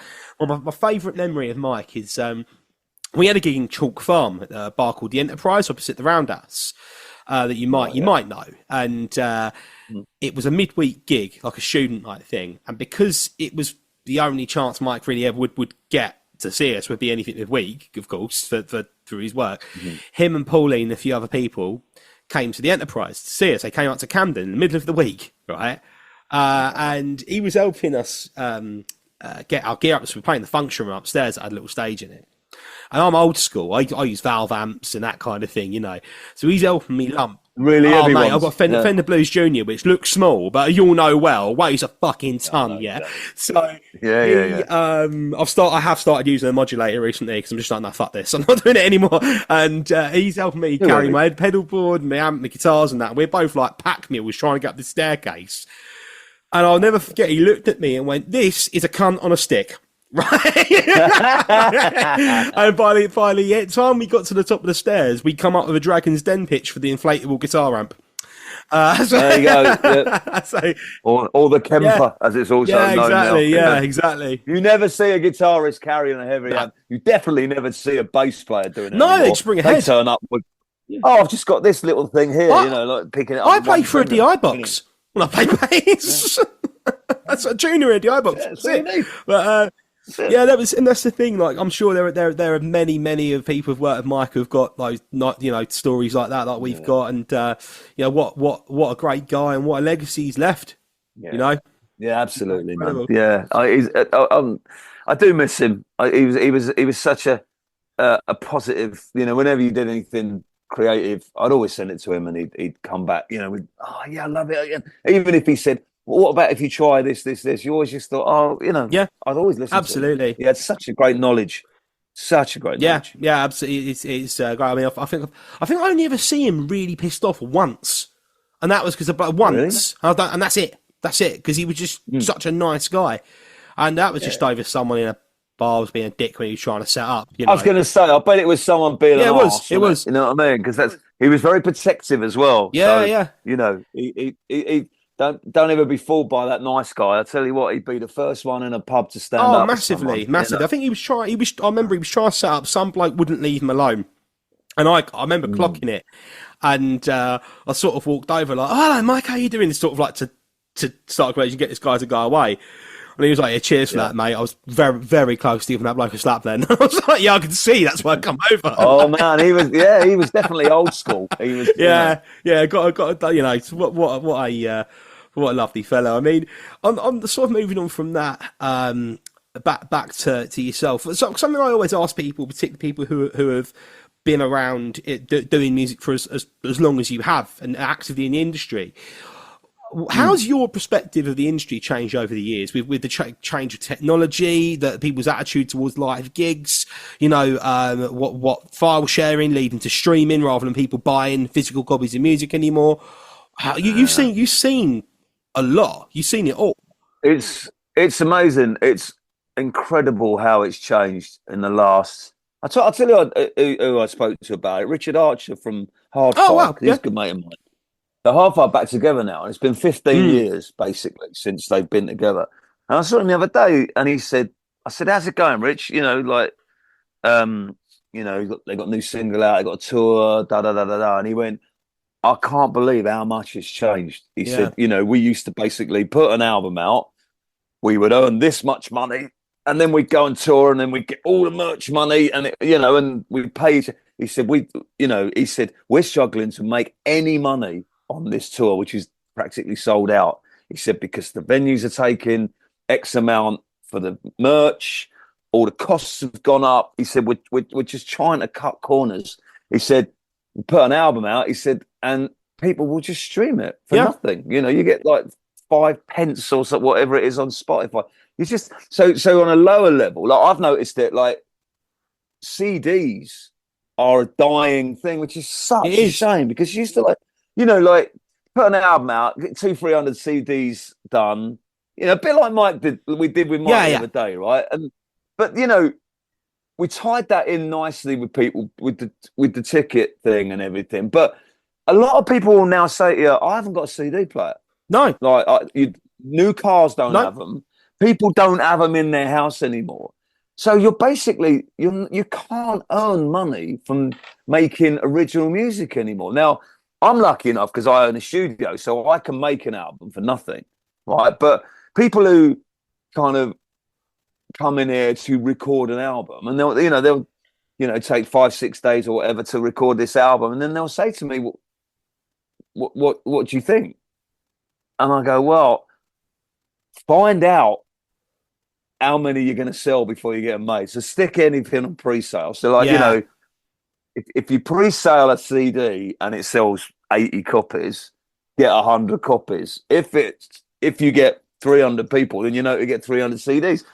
favourite memory of Mike is we had a gig in Chalk Farm at a bar called The Enterprise opposite the Roundhouse that you might know, and it was a midweek gig, like a student night thing. And because it was the only chance Mike really ever would get to see us would be anything midweek, of course, for through his work. Him and Pauline and a few other people came to the Enterprise to see us. They came out to Camden in the middle of the week, right? And he was helping us get our gear up. So we're playing the function room upstairs that had a little stage in it. And I'm old school. I use valve amps and that kind of thing, you know. So he's helping me lump. Really, mate, I've got Fender Blues Junior, which looks small, but you'll know well, weighs a fucking ton, So I have started using a modulator recently because I'm just like, no, fuck this, I'm not doing it anymore. And he's helping me carry my pedal board, my amp, my guitars, and that. We're both like pack mules trying to get up the staircase. And I'll never forget, he looked at me and went, "This is a cunt on a stick." Right. And by the time we got to the top of the stairs, we come up with a Dragon's Den pitch for the inflatable guitar amp. There you go. Yeah. So, or the Kemper, as it's also known now. Exactly. You never see a guitarist carrying a heavy amp. You definitely never see a bass player doing it. No, anymore. they spring ahead. They turn up with, I've just got this little thing here, like picking it up. I play for a DI box when I play bass. That's a junior DI box. That's it. But that's the thing. Like, I'm sure there are many of people who've worked with Mike who've got like stories like that, like we've got, and what a great guy and what a legacy he's left. You know. Yeah, absolutely, man. Yeah, I do miss him. He was such a positive. You know, whenever you did anything creative, I'd always send it to him, and he'd come back. You know, I love it. Even if he said, well, what about if you try this? You always just thought, I'd always listen. Absolutely. To him. He had such a great knowledge. Yeah, absolutely. It's great. I mean, I think I only ever see him really pissed off once, and that was because about once, really? And that's it. That's it, because he was just such a nice guy, and that was just over someone in a bar was being a dick when he was trying to set up. I was going to say, I bet it was someone being an arse. It was. You know what I mean? Because he was very protective as well. Yeah. You know, he don't ever be fooled by that nice guy. I tell you what, he'd be the first one in a pub to stand up. Massively. I think he was trying. I remember he was trying to set up. Some bloke wouldn't leave him alone, and I remember clocking it, and I sort of walked over like, "Oh, hello, Mike, how you doing?" Sort of like to start a conversation, get this guy to go away. And he was like, cheers for that, mate. I was very, very close to giving that bloke a slap then. I was like, I can see, that's why I come over. Oh, man, he was definitely old school. He was, what a lovely fellow. I mean, I'm sort of moving on from that, back to yourself. So, something I always ask people, particularly people who have been around doing music for as long as you have and actively in the industry. How's your perspective of the industry changed over the years with the change of technology, people's attitude towards live gigs, what file sharing leading to streaming rather than people buying physical copies of music anymore? You've seen a lot. You've seen it all. It's amazing. It's incredible how it's changed in the last. I'll tell you who I spoke to about it. Richard Archer from Hard Fire. Wow. He's a good mate of mine. The Hard Fire back together now, and it's been 15 years basically since they've been together. And I saw him the other day, and I said, "How's it going, Rich? They got a new single out, they got a tour, da da da da da." And he went, "I can't believe how much it's changed." He said, "We used to basically put an album out, we would earn this much money, and then we'd go on tour, and then we'd get all the merch money, and and we'd pay." He said, "We're struggling to make any money on this tour, which is practically sold out. He said because the venues are taking X amount for the merch, all the costs have gone up. He said we're just trying to cut corners. He said we put an album out. He said and people will just stream it for nothing. You know, you get like 5 pence or so, whatever it is on Spotify. You just so on a lower level. Like I've noticed that like CDs are a dying thing, which is such a shame because you used to like, you know, like put an album out, get 200-300 CDs done, you know, a bit like we did with Mike the other day, right? But you know, we tied that in nicely with people with the ticket thing and everything. But a lot of people will now say to you, I haven't got a CD player. No, like new cars don't have them. People don't have them in their house anymore. So you're basically you can't earn money from making original music anymore. Now, I'm lucky enough because I own a studio, so I can make an album for nothing, right? But people who kind of come in here to record an album, and they'll take 5-6 days or whatever to record this album, and then they'll say to me, "What do you think?" And I go, "Well, find out how many you're going to sell before you get them made. So stick anything on pre-sale. So like, you know, if you pre-sale a CD and it sells 80 copies, get 100 copies. If you get 300 people, then you know to get 300 CDs.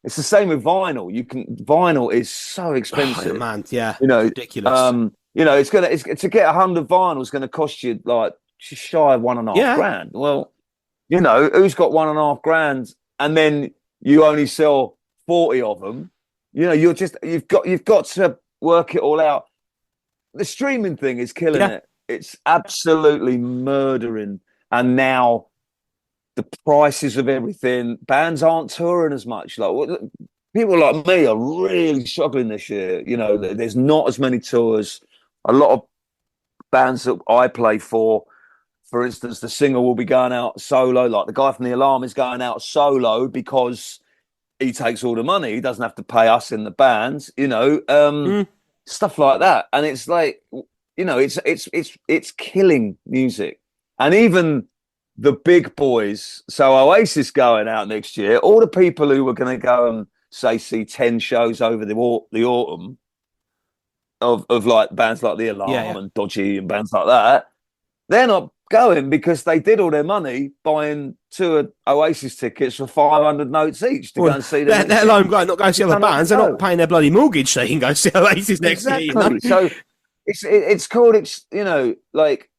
It's the same with vinyl. Vinyl is so expensive. Oh, man, yeah. You know, ridiculous. You know, it's to get 100 vinyl is going to cost you like just shy of $1.5 grand. Well, you know, who's got $1.5 grand and then you only sell 40 of them, you know, you've got to work it all out. The streaming thing is killing it. It's absolutely murdering. And now the prices of everything, bands aren't touring as much. Like people like me are really struggling this year. You know, there's not as many tours. A lot of bands that I play for instance, the singer will be going out solo. Like the guy from The Alarm is going out solo because he takes all the money. He doesn't have to pay us in the bands, you know, stuff like that. And it's like, you know, it's killing music. And even the big boys. So Oasis going out next year. All the people who were going to go and see 10 shows over the autumn of like bands like The Alarm and Dodgy and bands like that, they're not going because they did all their money buying 2 Oasis tickets for 500 notes each to go and see them. Let alone not going to see other bands. They're not paying their bloody mortgage so you can go see Oasis next year. You know? So it's called, you know, like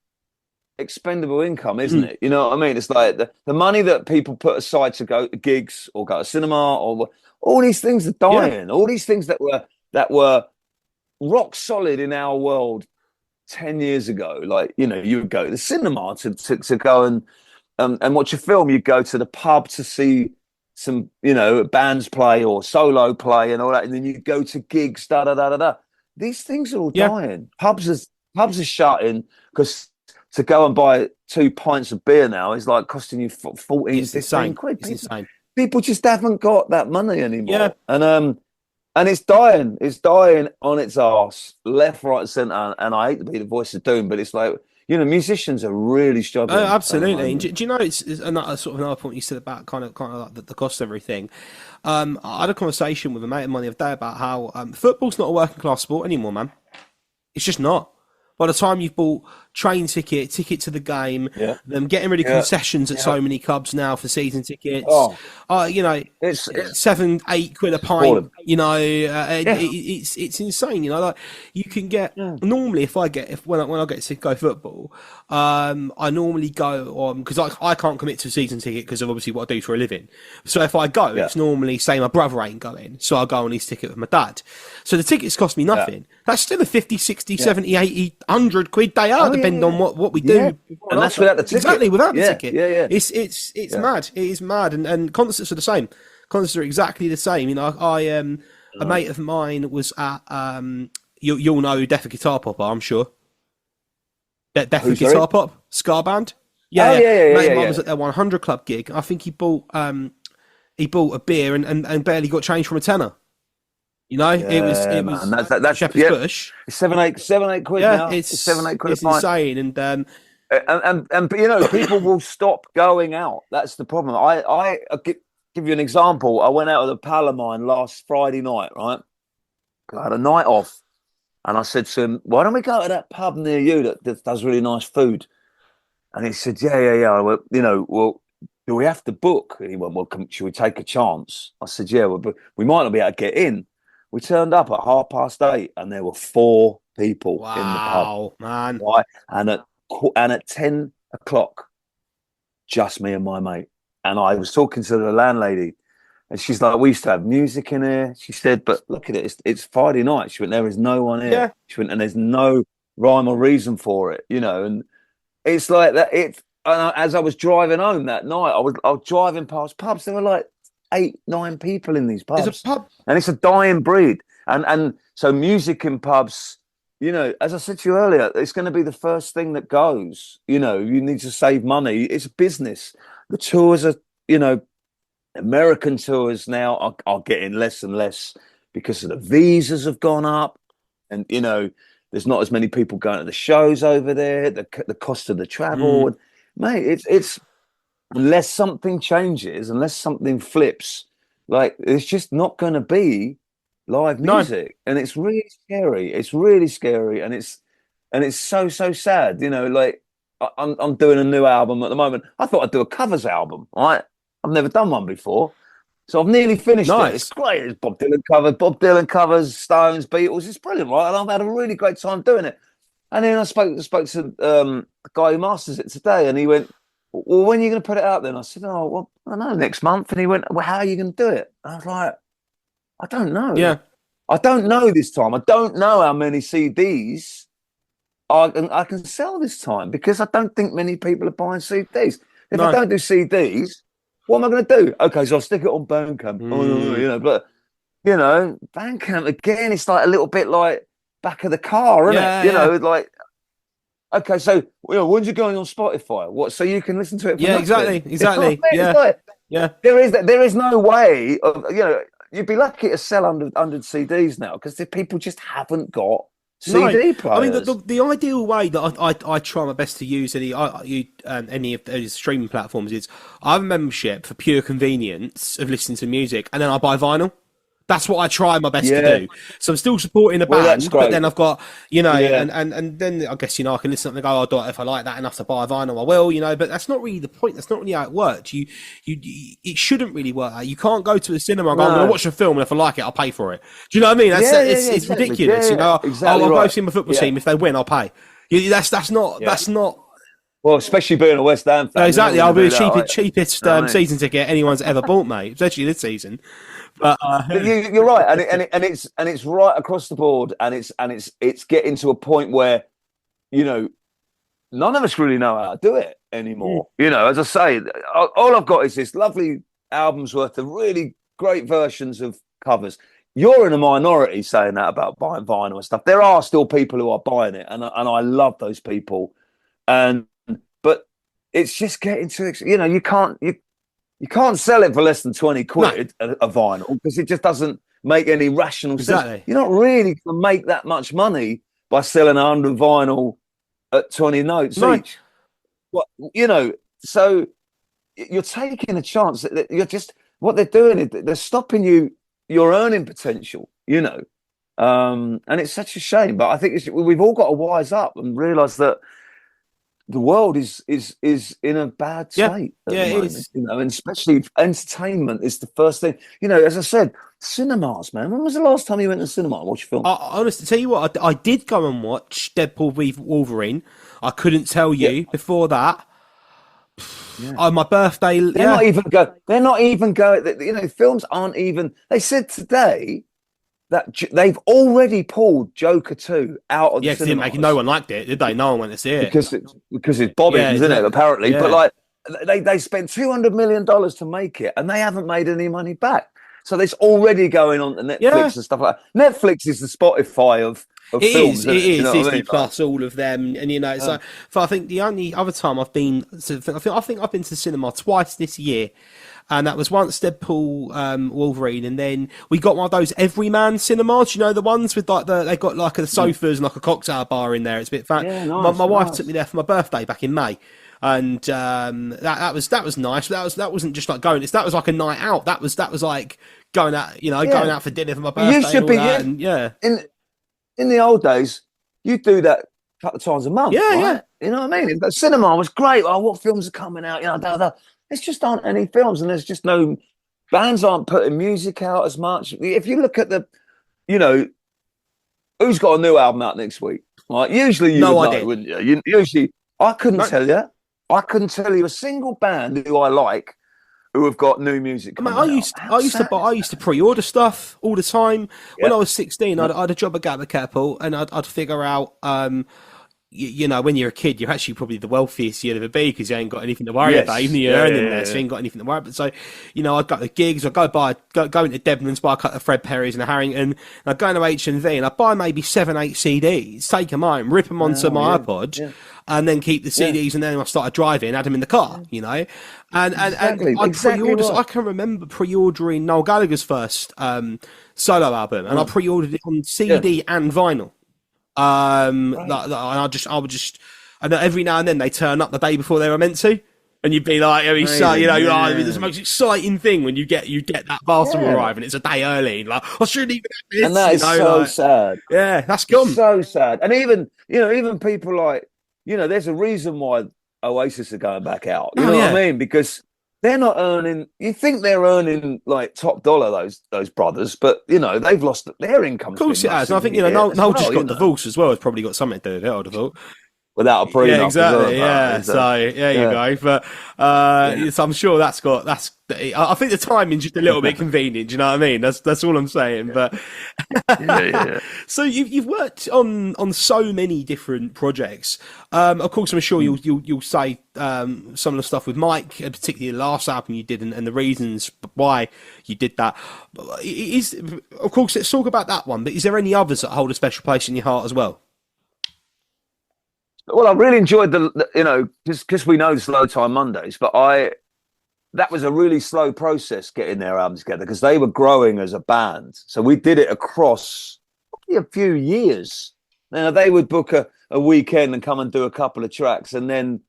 expendable income, isn't it? You know what I mean? It's like the money that people put aside to go to gigs or go to cinema or all these things are dying. All these things that were rock solid in our world 10 years ago, like, you know, you would go to the cinema to go and watch a film. You'd go to the pub to see some, you know, bands play or solo play and all that, and then you'd go to gigs. These things are all dying. Pubs are shutting because to go and buy 2 pints of beer now is like costing you 14, 15 quid. It's insane. People just haven't got that money anymore. And it's dying. It's dying on its arse, left, right, and centre. And I hate to be the voice of doom, but it's like, you know, musicians are really struggling. Oh, absolutely. And do you know, it's another point you said about kind of like the cost of everything. I had a conversation with a mate of mine the other day about how football's not a working class sport anymore, man. It's just not. By the time you've bought train ticket to the game, them getting rid of concessions at so many clubs now for season tickets, you know, it's 7-8 quid a pint. You know, it's insane. You know, like you can get normally when I get to go football, I normally go on because I can't commit to a season ticket because of obviously what I do for a living. So if I go, it's normally say my brother ain't going, so I'll go on his ticket with my dad. So the tickets cost me nothing. That's still a 50, 60, 70, 80, 100 quid day out, depending on what we do. And that's without the ticket. Exactly, without the ticket. It's mad. It is mad. And concerts are the same. Concerts are exactly the same. You know, a mate of mine was at you'll know Deaf Guitar Pop, I'm sure. Deaf Guitar Pop, Scar Band. Mate of mine was at their 100 Club gig. I think he bought a beer and barely got change from a tenner. You know, it was that's Shepherd's Bush. It's 7-8 quid now. It's 7-8 quid. It's insane, and And you know, people will stop going out. That's the problem. I'll give you an example. I went out with a pal of mine last Friday night, right? I had a night off, and I said to him, "Why don't we go to that pub near you that does really nice food?" And he said, "Yeah." I went, well, do we have to book? And he went, "Well, should we take a chance?" I said, "Yeah, well, but we might not be able to get in." We turned up at 8:30, and there were 4 people in the pub. Wow, man! Right, and at 10 o'clock, just me and my mate. And I was talking to the landlady, and she's like, "We used to have music in here." She said, "But look at it, it's Friday night." She went, "There is no one here." Yeah. She went, "And there's no rhyme or reason for it, you know." And it's like that. As I was driving home that night, I was driving past pubs. There were like 8, 9 people in these pubs. It's a pub, and it's a dying breed. And so music in pubs, you know, as I said to you earlier, it's going to be the first thing that goes. You know, you need to save money. It's a business. The tours are, you know, American tours now are getting less and less because of the visas have gone up, and you know, there's not as many people going to the shows over there. The cost of the travel, mate, it's unless something changes, unless something flips, like it's just not going to be live music, and it's really scary. It's really scary, and it's so sad. You know, like I'm doing a new album at the moment. I thought I'd do a covers album, right? I've never done one before, so I've nearly finished it. It's great. It's Bob Dylan covers, Stones, Beatles. It's brilliant, right? And I've had a really great time doing it. And then I spoke to the guy who masters it today, and he went, "Well, when are you going to put it out then?" I said, "Oh, well, I don't know, next month." And he went, "Well, how are you going to do it?" And I was like, "I don't know. Yeah, I don't know this time. I don't know how many CDs I can sell this time, because I don't think many people are buying CDs. If I don't do CDs, what am I going to do? Okay, so I'll stick it on Bandcamp. You know, but you know, Bandcamp again, it's like a little bit like back of the car, isn't it? You know, like, okay, so you know, when's it going on Spotify? What, so you can listen to it? For nothing? Exactly. There is no way of, you know, you'd be lucky to sell 100 CDs now, because the people just haven't got CD players. I mean, the ideal way that I try my best to use any of those streaming platforms is I have a membership for pure convenience of listening to music, and then I buy vinyl. That's what I try my best to do. So I'm still supporting the band, but then I've got, you know, and then I guess, you know, I can listen to them and go, "Oh, if I like that enough to buy a vinyl, I will," you know. But that's not really the point. That's not really how it works. It shouldn't really work. You can't go to the cinema and go, "I'm going to watch a film, and if I like it, I'll pay for it." Do you know what I mean? It's ridiculous. You know, I'll go see my football team. If they win, I'll pay. That's not. Well, especially being a West Ham fan. Exactly, I'll be the cheapest season ticket anyone's ever bought, mate. Especially this season. But you're right, and it's right across the board, and it's getting to a point where, you know, none of us really know how to do it anymore. You know, as I say, all I've got is this lovely album's worth of really great versions of covers. You're in a minority saying that about buying vinyl and stuff. There are still people who are buying it, and I love those people. But it's just getting too, you know, you can't sell it for less than 20 quid a vinyl, because it just doesn't make any rational sense. You're not really going to make that much money by selling 100 vinyl at 20 notes each. What, you know, so you're taking a chance that you're just, what they're doing is they're stopping your earning potential, you know. And it's such a shame, but I think we've all got to wise up and realise that the world is in a bad state at the moment, it is. You know, and especially entertainment is the first thing. You know, as I said, cinemas, man. When was the last time you went to the cinema and watched a film? Honestly, tell you what, I did go and watch Deadpool v Wolverine. I couldn't tell you before that. On my birthday, they're not even going. You know, films aren't even. They said today that they've already pulled Joker 2 out of the cinemas. No one liked it, did they? No one went to see it. Because it's bobbins, isn't it, apparently? Yeah. But like, they spent $200 million to make it, and they haven't made any money back. So it's already going on to Netflix and stuff like that. Netflix is the Spotify of of It films. is. It You is know what I Disney mean? Plus, all of them, and it's like. But I think the only other time I've been, I think I've been to the cinema twice this year, and that was once Deadpool, Wolverine, and then we got one of those Everyman cinemas. You know, the ones with like they got like the sofas and like a cocktail bar in there. It's a bit fun. Yeah, My wife nice. took me there for my birthday back in May. And that was nice. But that wasn't just like going. That was like a night out. That was like going out. Going out for dinner for my birthday. You should and all be. that, and yeah. In the old days, you do that a couple of times a month, Yeah, right? yeah. You know what I mean? The cinema was great. Oh, what films are coming out? There's just aren't any films, and there's just no bands aren't putting music out as much. If you look at who's got a new album out next week, right? Usually you would know, wouldn't you? Usually, I couldn't tell you. I couldn't tell you a single band who I like who have got new music coming out. I used to pre-order stuff all the time. When I was 16, I had a job at Gatwick Airport, and I'd figure out, when you're a kid, you're actually probably the wealthiest you'd ever be because you ain't got anything to worry about, even though you're earning there, so you ain't got anything to worry about. So, I'd go to gigs, I'd go into Debenhams, buy a couple of Fred Perrys and a Harrington, and I'd go into HMV and I'd buy maybe 7-8 CDs, take them home, rip them onto my iPod, and then keep the CDs, and then when I started driving, add them in the car, and I can remember pre-ordering Noel Gallagher's first solo album, and I pre-ordered it on CD and vinyl. And every now and then they turn up the day before they were meant to, and you'd be like, it's the most exciting thing when you get that parcel arrive and it's a day early. Like, I shouldn't even have this. And that is so sad. Yeah, that's gone. So sad. And even people like, there's a reason why Oasis are going back out. You know what I mean? Because they're not earning. You think they're earning like top dollar, those brothers, but they've lost their income. Of course it has. And I think Noel just got divorced as well. It's probably got something to do with it, I'd have thought. Without a prenup. Yeah, exactly. Yeah. So there you go. But so I'm sure that's. I think the timing's just a little bit convenient. Do you know what I mean? That's all I'm saying. But So you've worked on so many different projects. Of course, I'm sure you'll say some of the stuff with Mike, particularly the last album you did, and the reasons why you did that. Of course, let's talk about that one. But is there any others that hold a special place in your heart as well? Well, I really enjoyed because we know Slow Time Mondays, but that was a really slow process getting their albums together because they were growing as a band. So we did it across probably a few years. They would book a weekend and come and do a couple of tracks, and then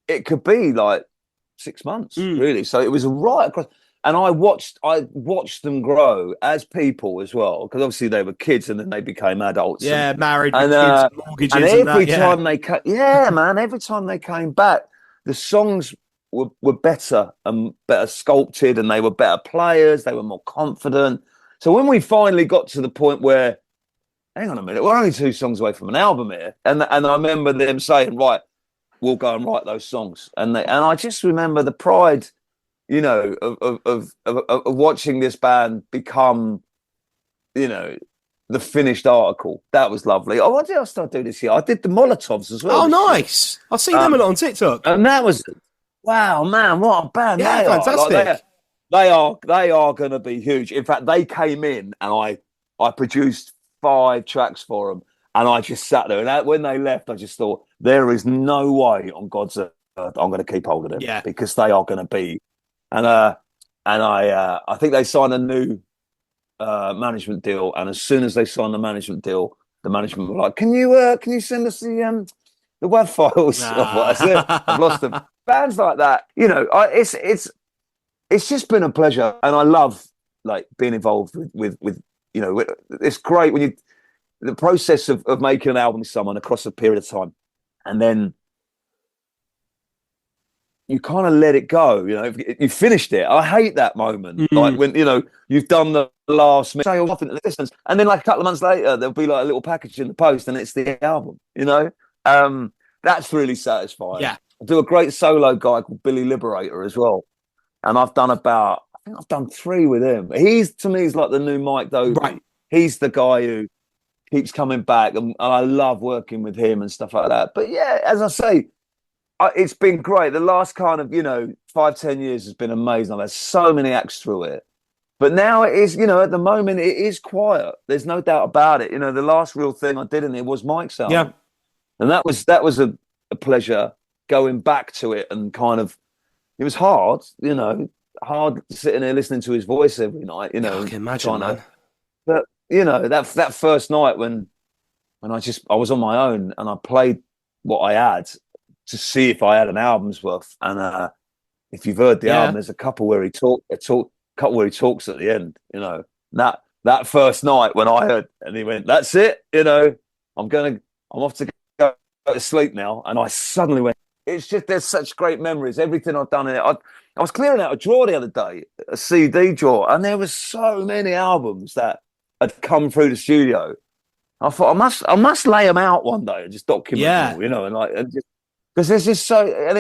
it could be like 6 months, really. So it was right across. And I watched them grow as people as well, because obviously they were kids and then they became adults. Yeah, married with kids, mortgages, and every time every time they came back, the songs were better and better sculpted, and they were better players. They were more confident. So when we finally got to the point where, hang on a minute, we're only 2 songs away from an album here, and I remember them saying, right, we'll go and write those songs, and I just remember the pride. Of watching this band become, the finished article. That was lovely. Oh, what did I start doing this year? I did the Molotovs as well. Oh, nice! I've seen them a lot on TikTok. And that was, wow, man, what a band! Yeah, fantastic. They are going to be huge. In fact, they came in and I produced 5 tracks for them, and I just sat there. And when they left, I just thought, there is no way on God's earth I'm going to keep hold of them, because they are going to be. And I think they signed a new management deal. And as soon as they signed the management deal, the management were like, "Can you send us the WAV files?" I've lost them. Bands like that, it's just been a pleasure, and I love like being involved with it's great when the process of making an album with someone across a period of time, and then you kind of let it go, you finished it. I hate that moment. Like when, you've done the last say or nothing at the distance, and then like a couple of months later, there'll be like a little package in the post and it's the album, that's really satisfying. Yeah. I do a great solo guy called Billy Liberator as well. And I think I've done 3 with him. To me, he's like the new Mike though. Right. He's the guy who keeps coming back, and I love working with him and stuff like that. But yeah, as I say, it's been great. The last kind of 5-10 years has been amazing. I've had so many acts through it, But now it is, at the moment it is quiet. There's no doubt about it. The last real thing I did in it was Mike's album. Yeah. And that was a pleasure going back to it, and kind of, it was hard, hard sitting there listening to his voice every night, I can imagine, man. But that first night when I was on my own and I played what I had to see if I had an album's worth. And if you've heard the album, there's a couple where he talks at the end. That first night when I heard, and he went, "That's it, I'm off to go to sleep now." And I suddenly went, it's just, there's such great memories. Everything I've done in it. I was clearing out a drawer the other day, a CD drawer, and there was so many albums that had come through the studio. I thought I must lay them out one day and just document them all, and just because there's just so, and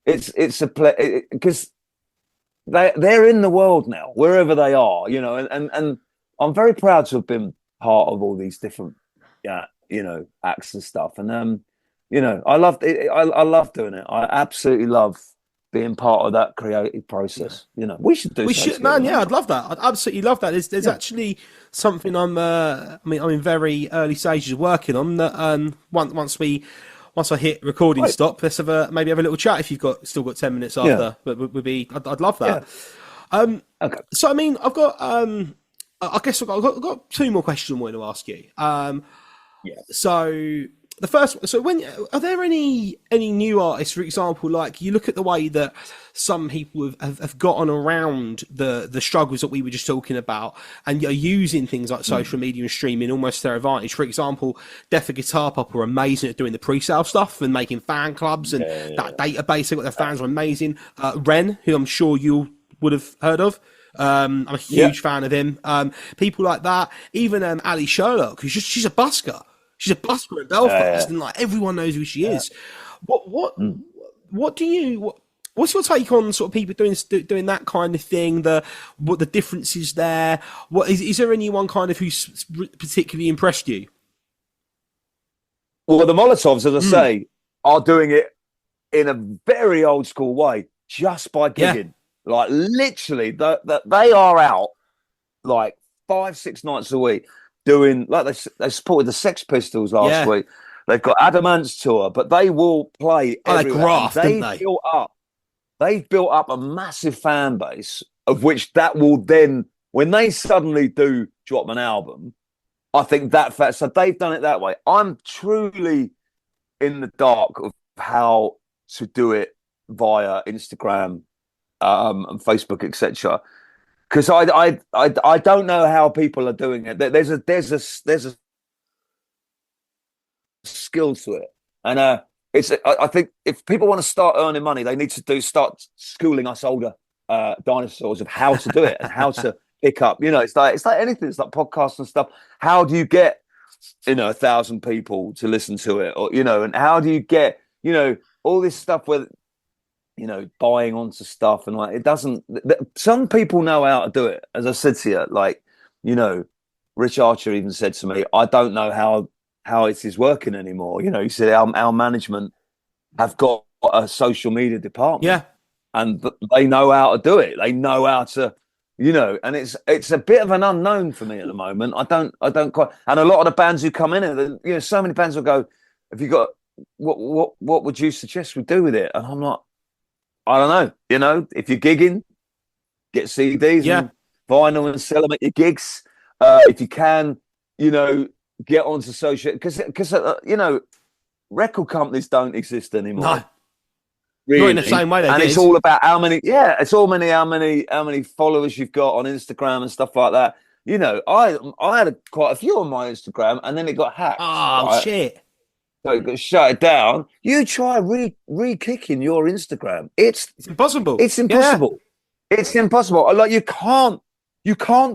it's a play, because they're in the world now, wherever they are, and I'm very proud to have been part of all these different, acts and stuff, and I loved it. I love doing it. I absolutely love being part of that creative process. We should do. We should, man. Yeah, I'd love that. I'd absolutely love that. There's actually something I'm in very early stages of working on. That once I hit recording stop, let's maybe have a little chat if you've still got 10 minutes after. But I'd love that. Yeah. Okay. So I've got I guess I've got two more questions I wanted to ask you. So the first one, so are there any new artists, for example, like you look at the way that some people have gotten around the struggles that we were just talking about, and you're using things like social media and streaming almost to their advantage. For example, Def and Guitar Pop are amazing at doing the pre-sale stuff and making fan clubs, and that database they've got, their fans are amazing. Ren, who I'm sure you would have heard of. I'm a huge fan of him. People like that, even Ali Sherlock, she's a busker. She's a busker in Belfast, and like everyone knows who she is. What's your take on sort of people doing that kind of thing? What the difference is there? What is there anyone kind of who's particularly impressed you? Well, the Molotovs, as I say, are doing it in a very old school way, just by gigging. Like literally, they are out like 5-6 nights a week. Doing, like, they supported the Sex Pistols last week. They've got Adamant's tour, but they will play everywhere. They've built up a massive fan base, of which that will then, when they suddenly do drop an album, I think so they've done it that way. I'm truly in the dark of how to do it via Instagram and Facebook, etc. Because I don't know how people are doing it. There's a skill to it, and I think if people want to start earning money, they need to start schooling us older dinosaurs of how to do it and how to pick up. It's like anything. It's like podcasts and stuff. How do you get 1,000 people to listen to it, or and how do you get all this stuff where buying onto stuff, and like it doesn't. Some people know how to do it. As I said to you, like Rich Archer even said to me, "I don't know how it is working anymore." He said our management have got a social media department, and they know how to do it. They know how to, and it's a bit of an unknown for me at the moment. I don't quite. And a lot of the bands who come in, and so many bands will go, "Have you got what would you suggest we do with it?" And I'm not. I don't know. If you're gigging, get CDs and vinyl and sell them at your gigs. If you can, get onto social, because record companies don't exist anymore. No, really. Not in the same way they and did. It's all about how many followers you've got on Instagram and stuff like that. I had quite a few on my Instagram, and then it got hacked. Oh shit. So it got shut down. You try re-kicking your Instagram. It's impossible. It's impossible. Yeah. It's impossible. Like you can't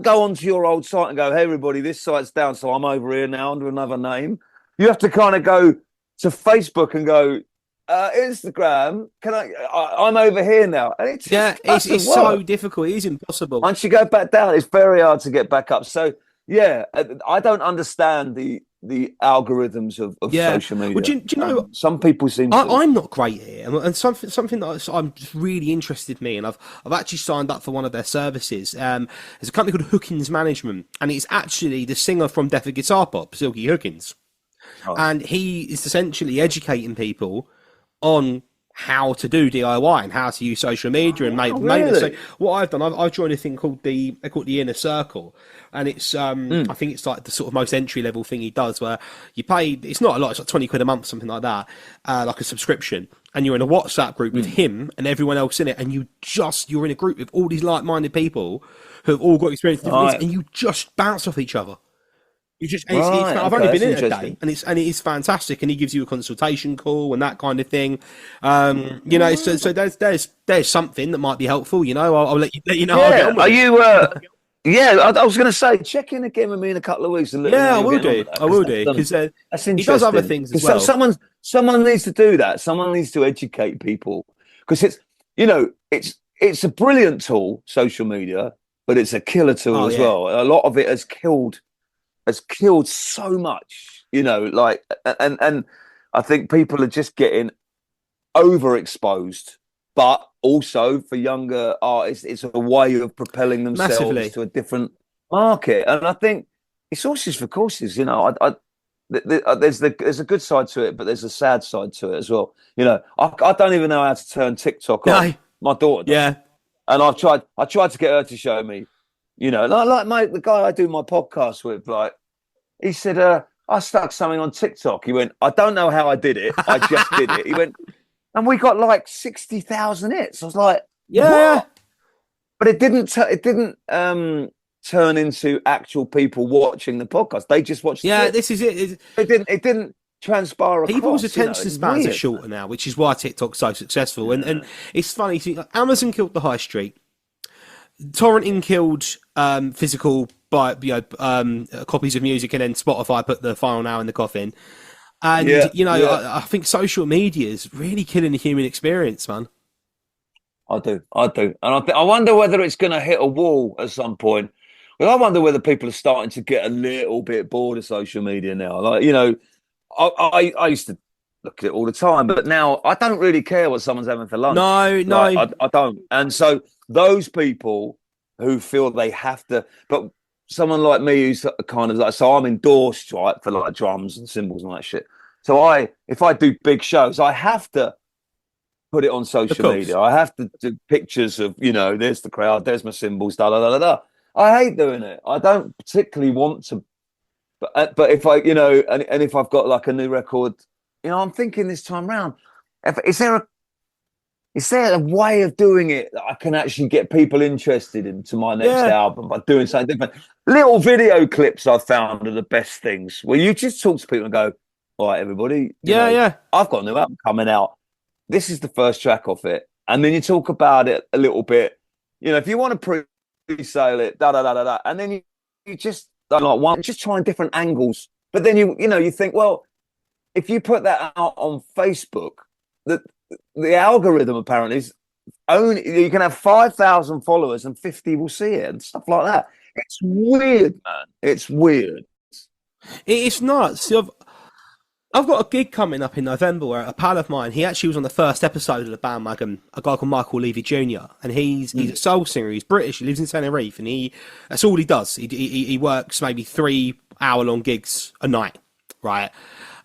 go onto your old site and go, "Hey everybody, this site's down, so I'm over here now under another name." You have to kind of go to Facebook and go, Instagram, I'm over here now. And it's so difficult. It is impossible. Once you go back down, it's very hard to get back up. So I don't understand the algorithms of social media. Well, do you know, some people seem to. I'm not great here, and something that I'm really interested in me, and I've actually signed up for one of their services. There's a company called Hookins Management, and it's actually the singer from Death of Guitar Pop, Silky Hookins, and he is essentially educating people on how to do DIY and how to use social media and make it. So what I've done, I've joined a thing called the Inner Circle, and it's I think it's like the sort of most entry level thing he does, where you pay, it's not a lot, it's like 20 quid a month, something like that, like a subscription, and you're in a WhatsApp group with him and everyone else in it, and you're in a group with all these like-minded people who have all got experience in different things, and you just bounce off each other. I've only been in it a day, and it is fantastic. And he gives you a consultation call and that kind of thing. You know, so there's something that might be helpful. You know, I'll let you know. Yeah. Are you? I was going to say, check in again with me in a couple of weeks. And I will do. Because he does other things as well. Someone needs to do that. Someone needs to educate people, because it's a brilliant tool, social media, but it's a killer tool as well. A lot of it has killed so much, you know, like, and I think people are just getting overexposed, but also for younger artists, it's a way of propelling themselves massively to a different market. And I think it's horses for courses, you know. There's a good side to it, but there's a sad side to it as well. You know, I don't even know how to turn TikTok on. My daughter does. Yeah. And I tried to get her to show me. You know, like the guy I do my podcast with, like, he said, I stuck something on TikTok. He went, I don't know how I did it. I just did it. He went, and we got like 60,000 hits. I was like, yeah. What? But it didn't turn into actual people watching the podcast. They just watched. Yeah, this is it. It didn't transpire across. People's attention spans are shorter now, which is why TikTok's so successful. And it's funny, see, like, Amazon killed the high street. Torrenting killed physical copies of music, and then Spotify put the final nail in the coffin. And I think social media is really killing the human experience, man. I do, and I wonder whether it's going to hit a wall at some point. Well, I wonder whether people are starting to get a little bit bored of social media now. Like, you know, I used to look at it all the time, but now I don't really care what someone's having for lunch. No, I don't. And so those people who feel they have to, but someone like me who's kind of like, so I'm endorsed, right, for like drums and cymbals and that shit. So if I do big shows, I have to put it on social media. I have to do pictures of, you know, there's the crowd, there's my cymbals, da da da da da. I hate doing it. I don't particularly want to, but if I, you know, and if I've got like a new record, you know, I'm thinking this time round, is there a way of doing it that I can actually get people interested into my next album by doing something different? Little video clips I've found are the best things, where you just talk to people and go, all right, everybody, you know, I've got a new album coming out. This is the first track off it. And then you talk about it a little bit. You know, if you want to pre-sale it, da-da-da-da-da. And then you just, like, just trying different angles. But then you think, well, if you put that out on Facebook, the algorithm apparently is only, you can have 5,000 followers and 50 will see it and stuff like that. It's weird, man. It's weird. It's nuts. See, I've got a gig coming up in November where a pal of mine, he actually was on the first episode of the band Wagon, a guy called Michael Levy Jr. And he's a soul singer. He's British. He lives in Tenerife, and that's all he does. He works maybe 3-hour-long gigs a night, right?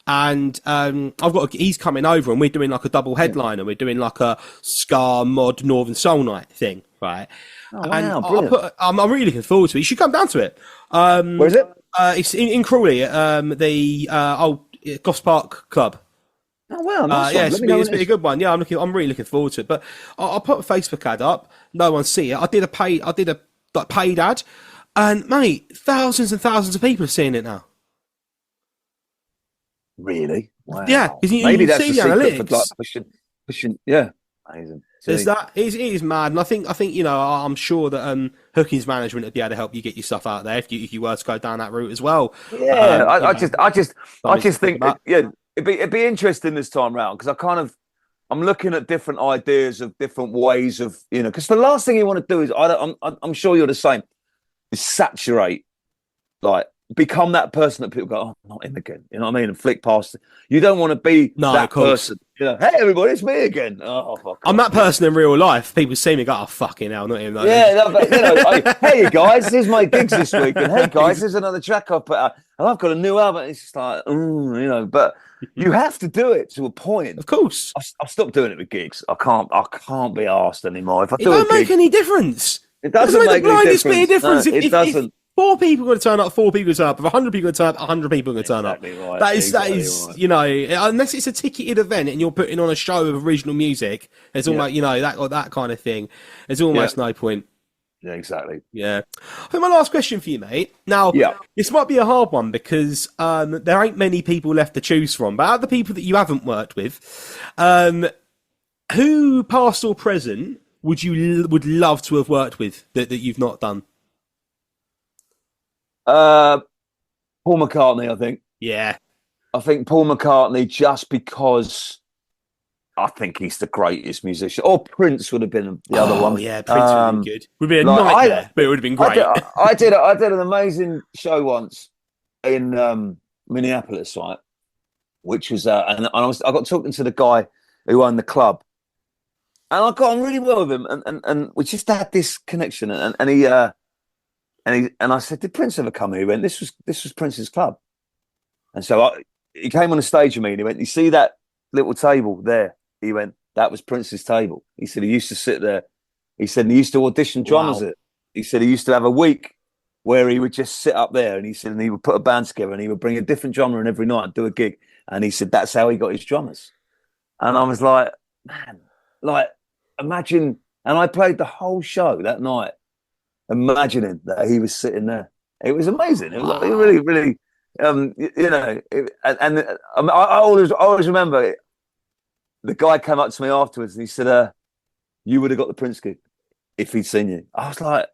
And he's coming over, and we're doing like a double headliner. We're doing like a ska mod Northern Soul night thing, right? Oh, wow, I'm really looking forward to it. You should come down to it. Where is it? It's in Crawley, the Goss Park Club. Oh wow, nice it's been a good one. Yeah, I'm really looking forward to it. But I'll put a Facebook ad up. No one see it. I did a paid ad, and mate, thousands and thousands of people are seeing it now. Really? Wow. Yeah, because maybe that's see the the secret analytics. for like pushing. Yeah, amazing. There's that. It is mad, and I think you know, I'm sure that Hookins Management would be able to help you get your stuff out there if you were to go down that route as well. Yeah, I just think it'd be interesting this time round, because I'm looking at different ideas of different ways of, you know, because the last thing you want to do is I'm sure you're the same, is saturate like become that person that people go, oh, not him again. You know what I mean? And flick past it. You don't want to be that person. You know, hey, everybody, it's me again. Oh, fuck I'm off. that person in real life. People see me go, oh, fucking hell, not him. Like, yeah, you know, hey, guys, here's my gigs this week. And hey, guys, here's another track I've put out. And I've got a new album. It's just like, you know, but you have to do it to a point. Of course. I've stopped doing it with gigs. I can't be asked anymore. If I it don't make any difference. It doesn't make any difference. No, it doesn't. If 4 people are going to turn up, 4 people are going to turn up. If 100 people are going to turn up, 100 people are going to turn up. Right. That is, right. You know, unless it's a ticketed event and you're putting on a show of original music, it's almost, you know, that kind of thing. There's almost no point. Yeah, exactly. Yeah. I think my last question for you, mate. Now, this might be a hard one because there ain't many people left to choose from. But out of the people that you haven't worked with, who, past or present, would love to have worked with that you've not done? Paul McCartney, I think. Yeah. I think Paul McCartney, just because I think he's the greatest musician. Or Prince would have been the other one. Yeah, Prince would have been good. Would be a nightmare, but it would have been great. I did an amazing show once in Minneapolis, right? Which was I got talking to the guy who owned the club, and I got on really well with him, and we just had this connection, and I said, did Prince ever come here? He went, this was Prince's club. And so he came on the stage with me and he went, you see that little table there? He went, that was Prince's table. He said he used to sit there. He said he used to audition drummers. Wow. He said he used to have a week where he would just sit up there, and he said, and he would put a band together and he would bring a different drummer in every night and do a gig. And he said, that's how he got his drummers. And I was like, man, like, imagine. And I played the whole show that night, imagining that he was sitting there. It was amazing. It was like, really, really, you know. I always remember it. The guy came up to me afterwards and he said, "You would have got the Prince gig if he'd seen you." I was like,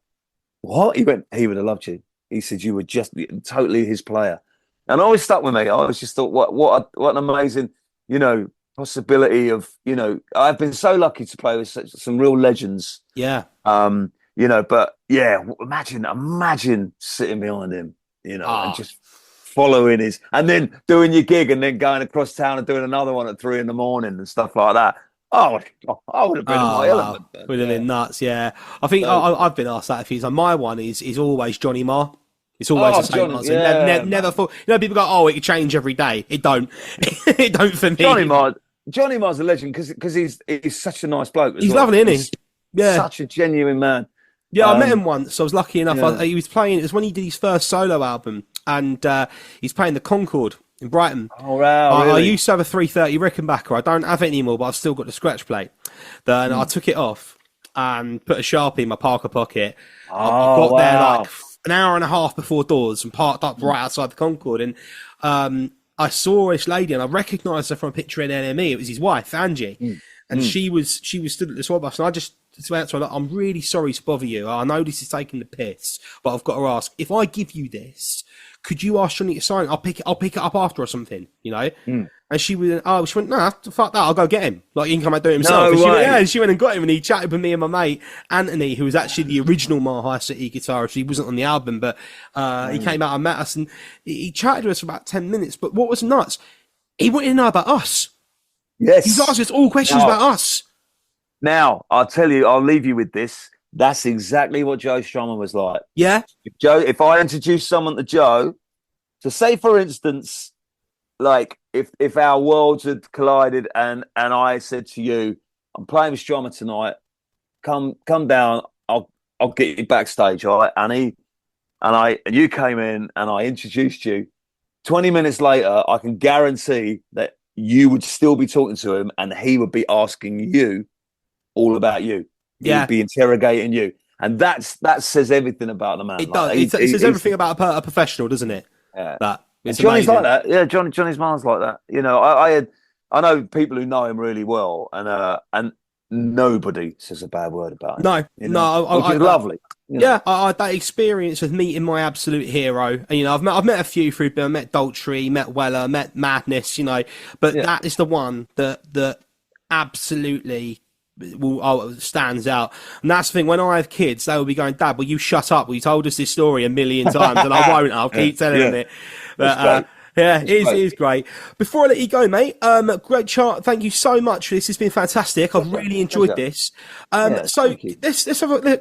"What?" He went, "He would have loved you." He said, "You were just totally his player," and it always stuck with me. I always just thought, what an amazing, you know, possibility of, you know. I've been so lucky to play with some real legends. Yeah. You know, but yeah, imagine sitting behind him, you know, and just following his, and then doing your gig and then going across town and doing another one at 3 a.m. and stuff like that. Oh, I would have been in my element. Would have been nuts, yeah. I think I've been asked that a few times. My one is always Johnny Marr. It's always the same answer. Yeah. Never thought. You know, people go, "Oh, it could change every day." It don't. It don't for me. Johnny Marr's a legend because he's such a nice bloke. He's lovely, isn't he? Yeah, such a genuine man. Yeah, I met him once. I was lucky enough. He was playing. It was when he did his first solo album, and he's playing the Concorde in Brighton. Oh wow! Really? I used to have a 330 Rickenbacker. I don't have it anymore, but I've still got the scratch plate. Then I took it off and put a Sharpie in my Parker pocket. I got there like an hour and a half before doors and parked up right outside the Concorde. And I saw this lady and I recognised her from a picture in NME. It was his wife, Angie, and she was stood at the swab bus, and I just. So I'm really sorry to bother you. I know this is taking the piss, but I've got to ask, if I give you this, could you ask Johnny to sign it? I'll pick it up after or something, you know? And she went, nah, fuck that, I'll go get him. Like, he can come and do it himself. And she went and got him, and he chatted with me and my mate, Anthony, who was actually the original Mar High City guitarist. He wasn't on the album, but he came out and met us, and he chatted to us for about 10 minutes. But what was nuts, he wanted to know about us. Yes. He's asked us all questions about us. Now, I'll tell you, I'll leave you with this. That's exactly what Joe Strummer was like. Yeah. If I introduce someone to Joe, so say, for instance, like if our worlds had collided and I said to you, I'm playing with Strummer tonight, come down, I'll get you backstage, all right? And you came in and I introduced you. 20 minutes later, I can guarantee that you would still be talking to him and he would be asking you all about you. He'd be interrogating you, and that says everything about the man. It does. It says everything about a professional, doesn't it? Yeah. Johnny's amazing. Like that. Yeah, Johnny's man's like that. You know, I know people who know him really well, and nobody says a bad word about him. No, you know? Which is lovely. You know? Yeah, I that experience of meeting my absolute hero, and you know, I've met a few through. I met Daltrey, met Weller, met Madness. You know, but that is the one that absolutely stands out. And that's the thing, when I have kids, they will be going, Dad, will you shut up? Well, you told us this story a million times, and I won't. I'll keep telling them it. But, yeah, it is great. Before I let you go, mate, great chart. Thank you so much for this. It's been fantastic. I've really enjoyed this. So let's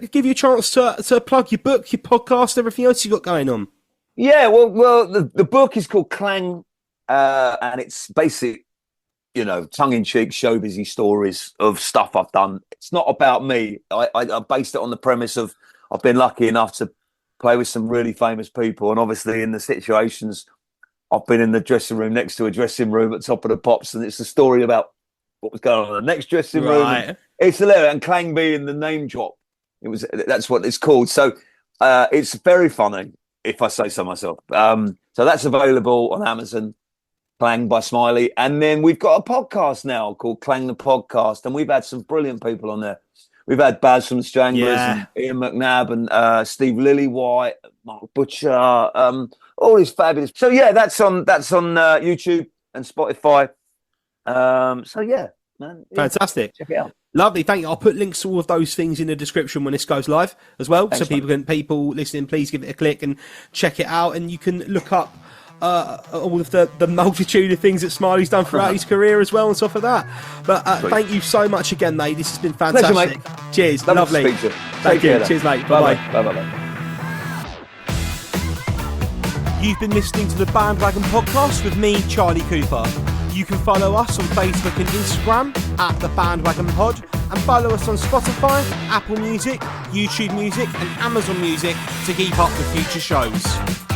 give you a chance to plug your book, your podcast, everything else you got going on. Yeah, well, the book is called Clang, and it's basic, tongue-in-cheek, showbizy stories of stuff I've done. It's not about me. I based it on the premise of I've been lucky enough to play with some really famous people, and obviously in the situations I've been in the dressing room next to a dressing room at Top of the Pops, and it's a story about what was going on in the next dressing room. It's hilarious, and Clang being the name drop. That's what it's called. So it's very funny, if I say so myself. So that's available on Amazon. Clang by Smiley. And then we've got a podcast now called Clang the Podcast, and we've had some brilliant people on there. We've had Baz from the Stranglers, and Ian McNabb, and Steve Lillywhite, Mark Butcher, all these fabulous. So yeah, that's on YouTube and Spotify. So yeah, man, fantastic. Check it out. Lovely, thank you. I'll put links to all of those things in the description when this goes live as well. Thanks, so people listening, please give it a click and check it out, and you can look up all of the multitude of things that Smiley's done throughout his career as well and stuff like that. But thank you so much again, mate. This has been fantastic. Pleasure, mate. Cheers. Lovely. Thank you. Cheers, mate. Bye-bye. Bye-bye. You've been listening to the Bandwagon Podcast with me, Charlie Cooper. You can follow us on Facebook and Instagram at The Bandwagon Pod, and follow us on Spotify, Apple Music, YouTube Music and Amazon Music to keep up with future shows.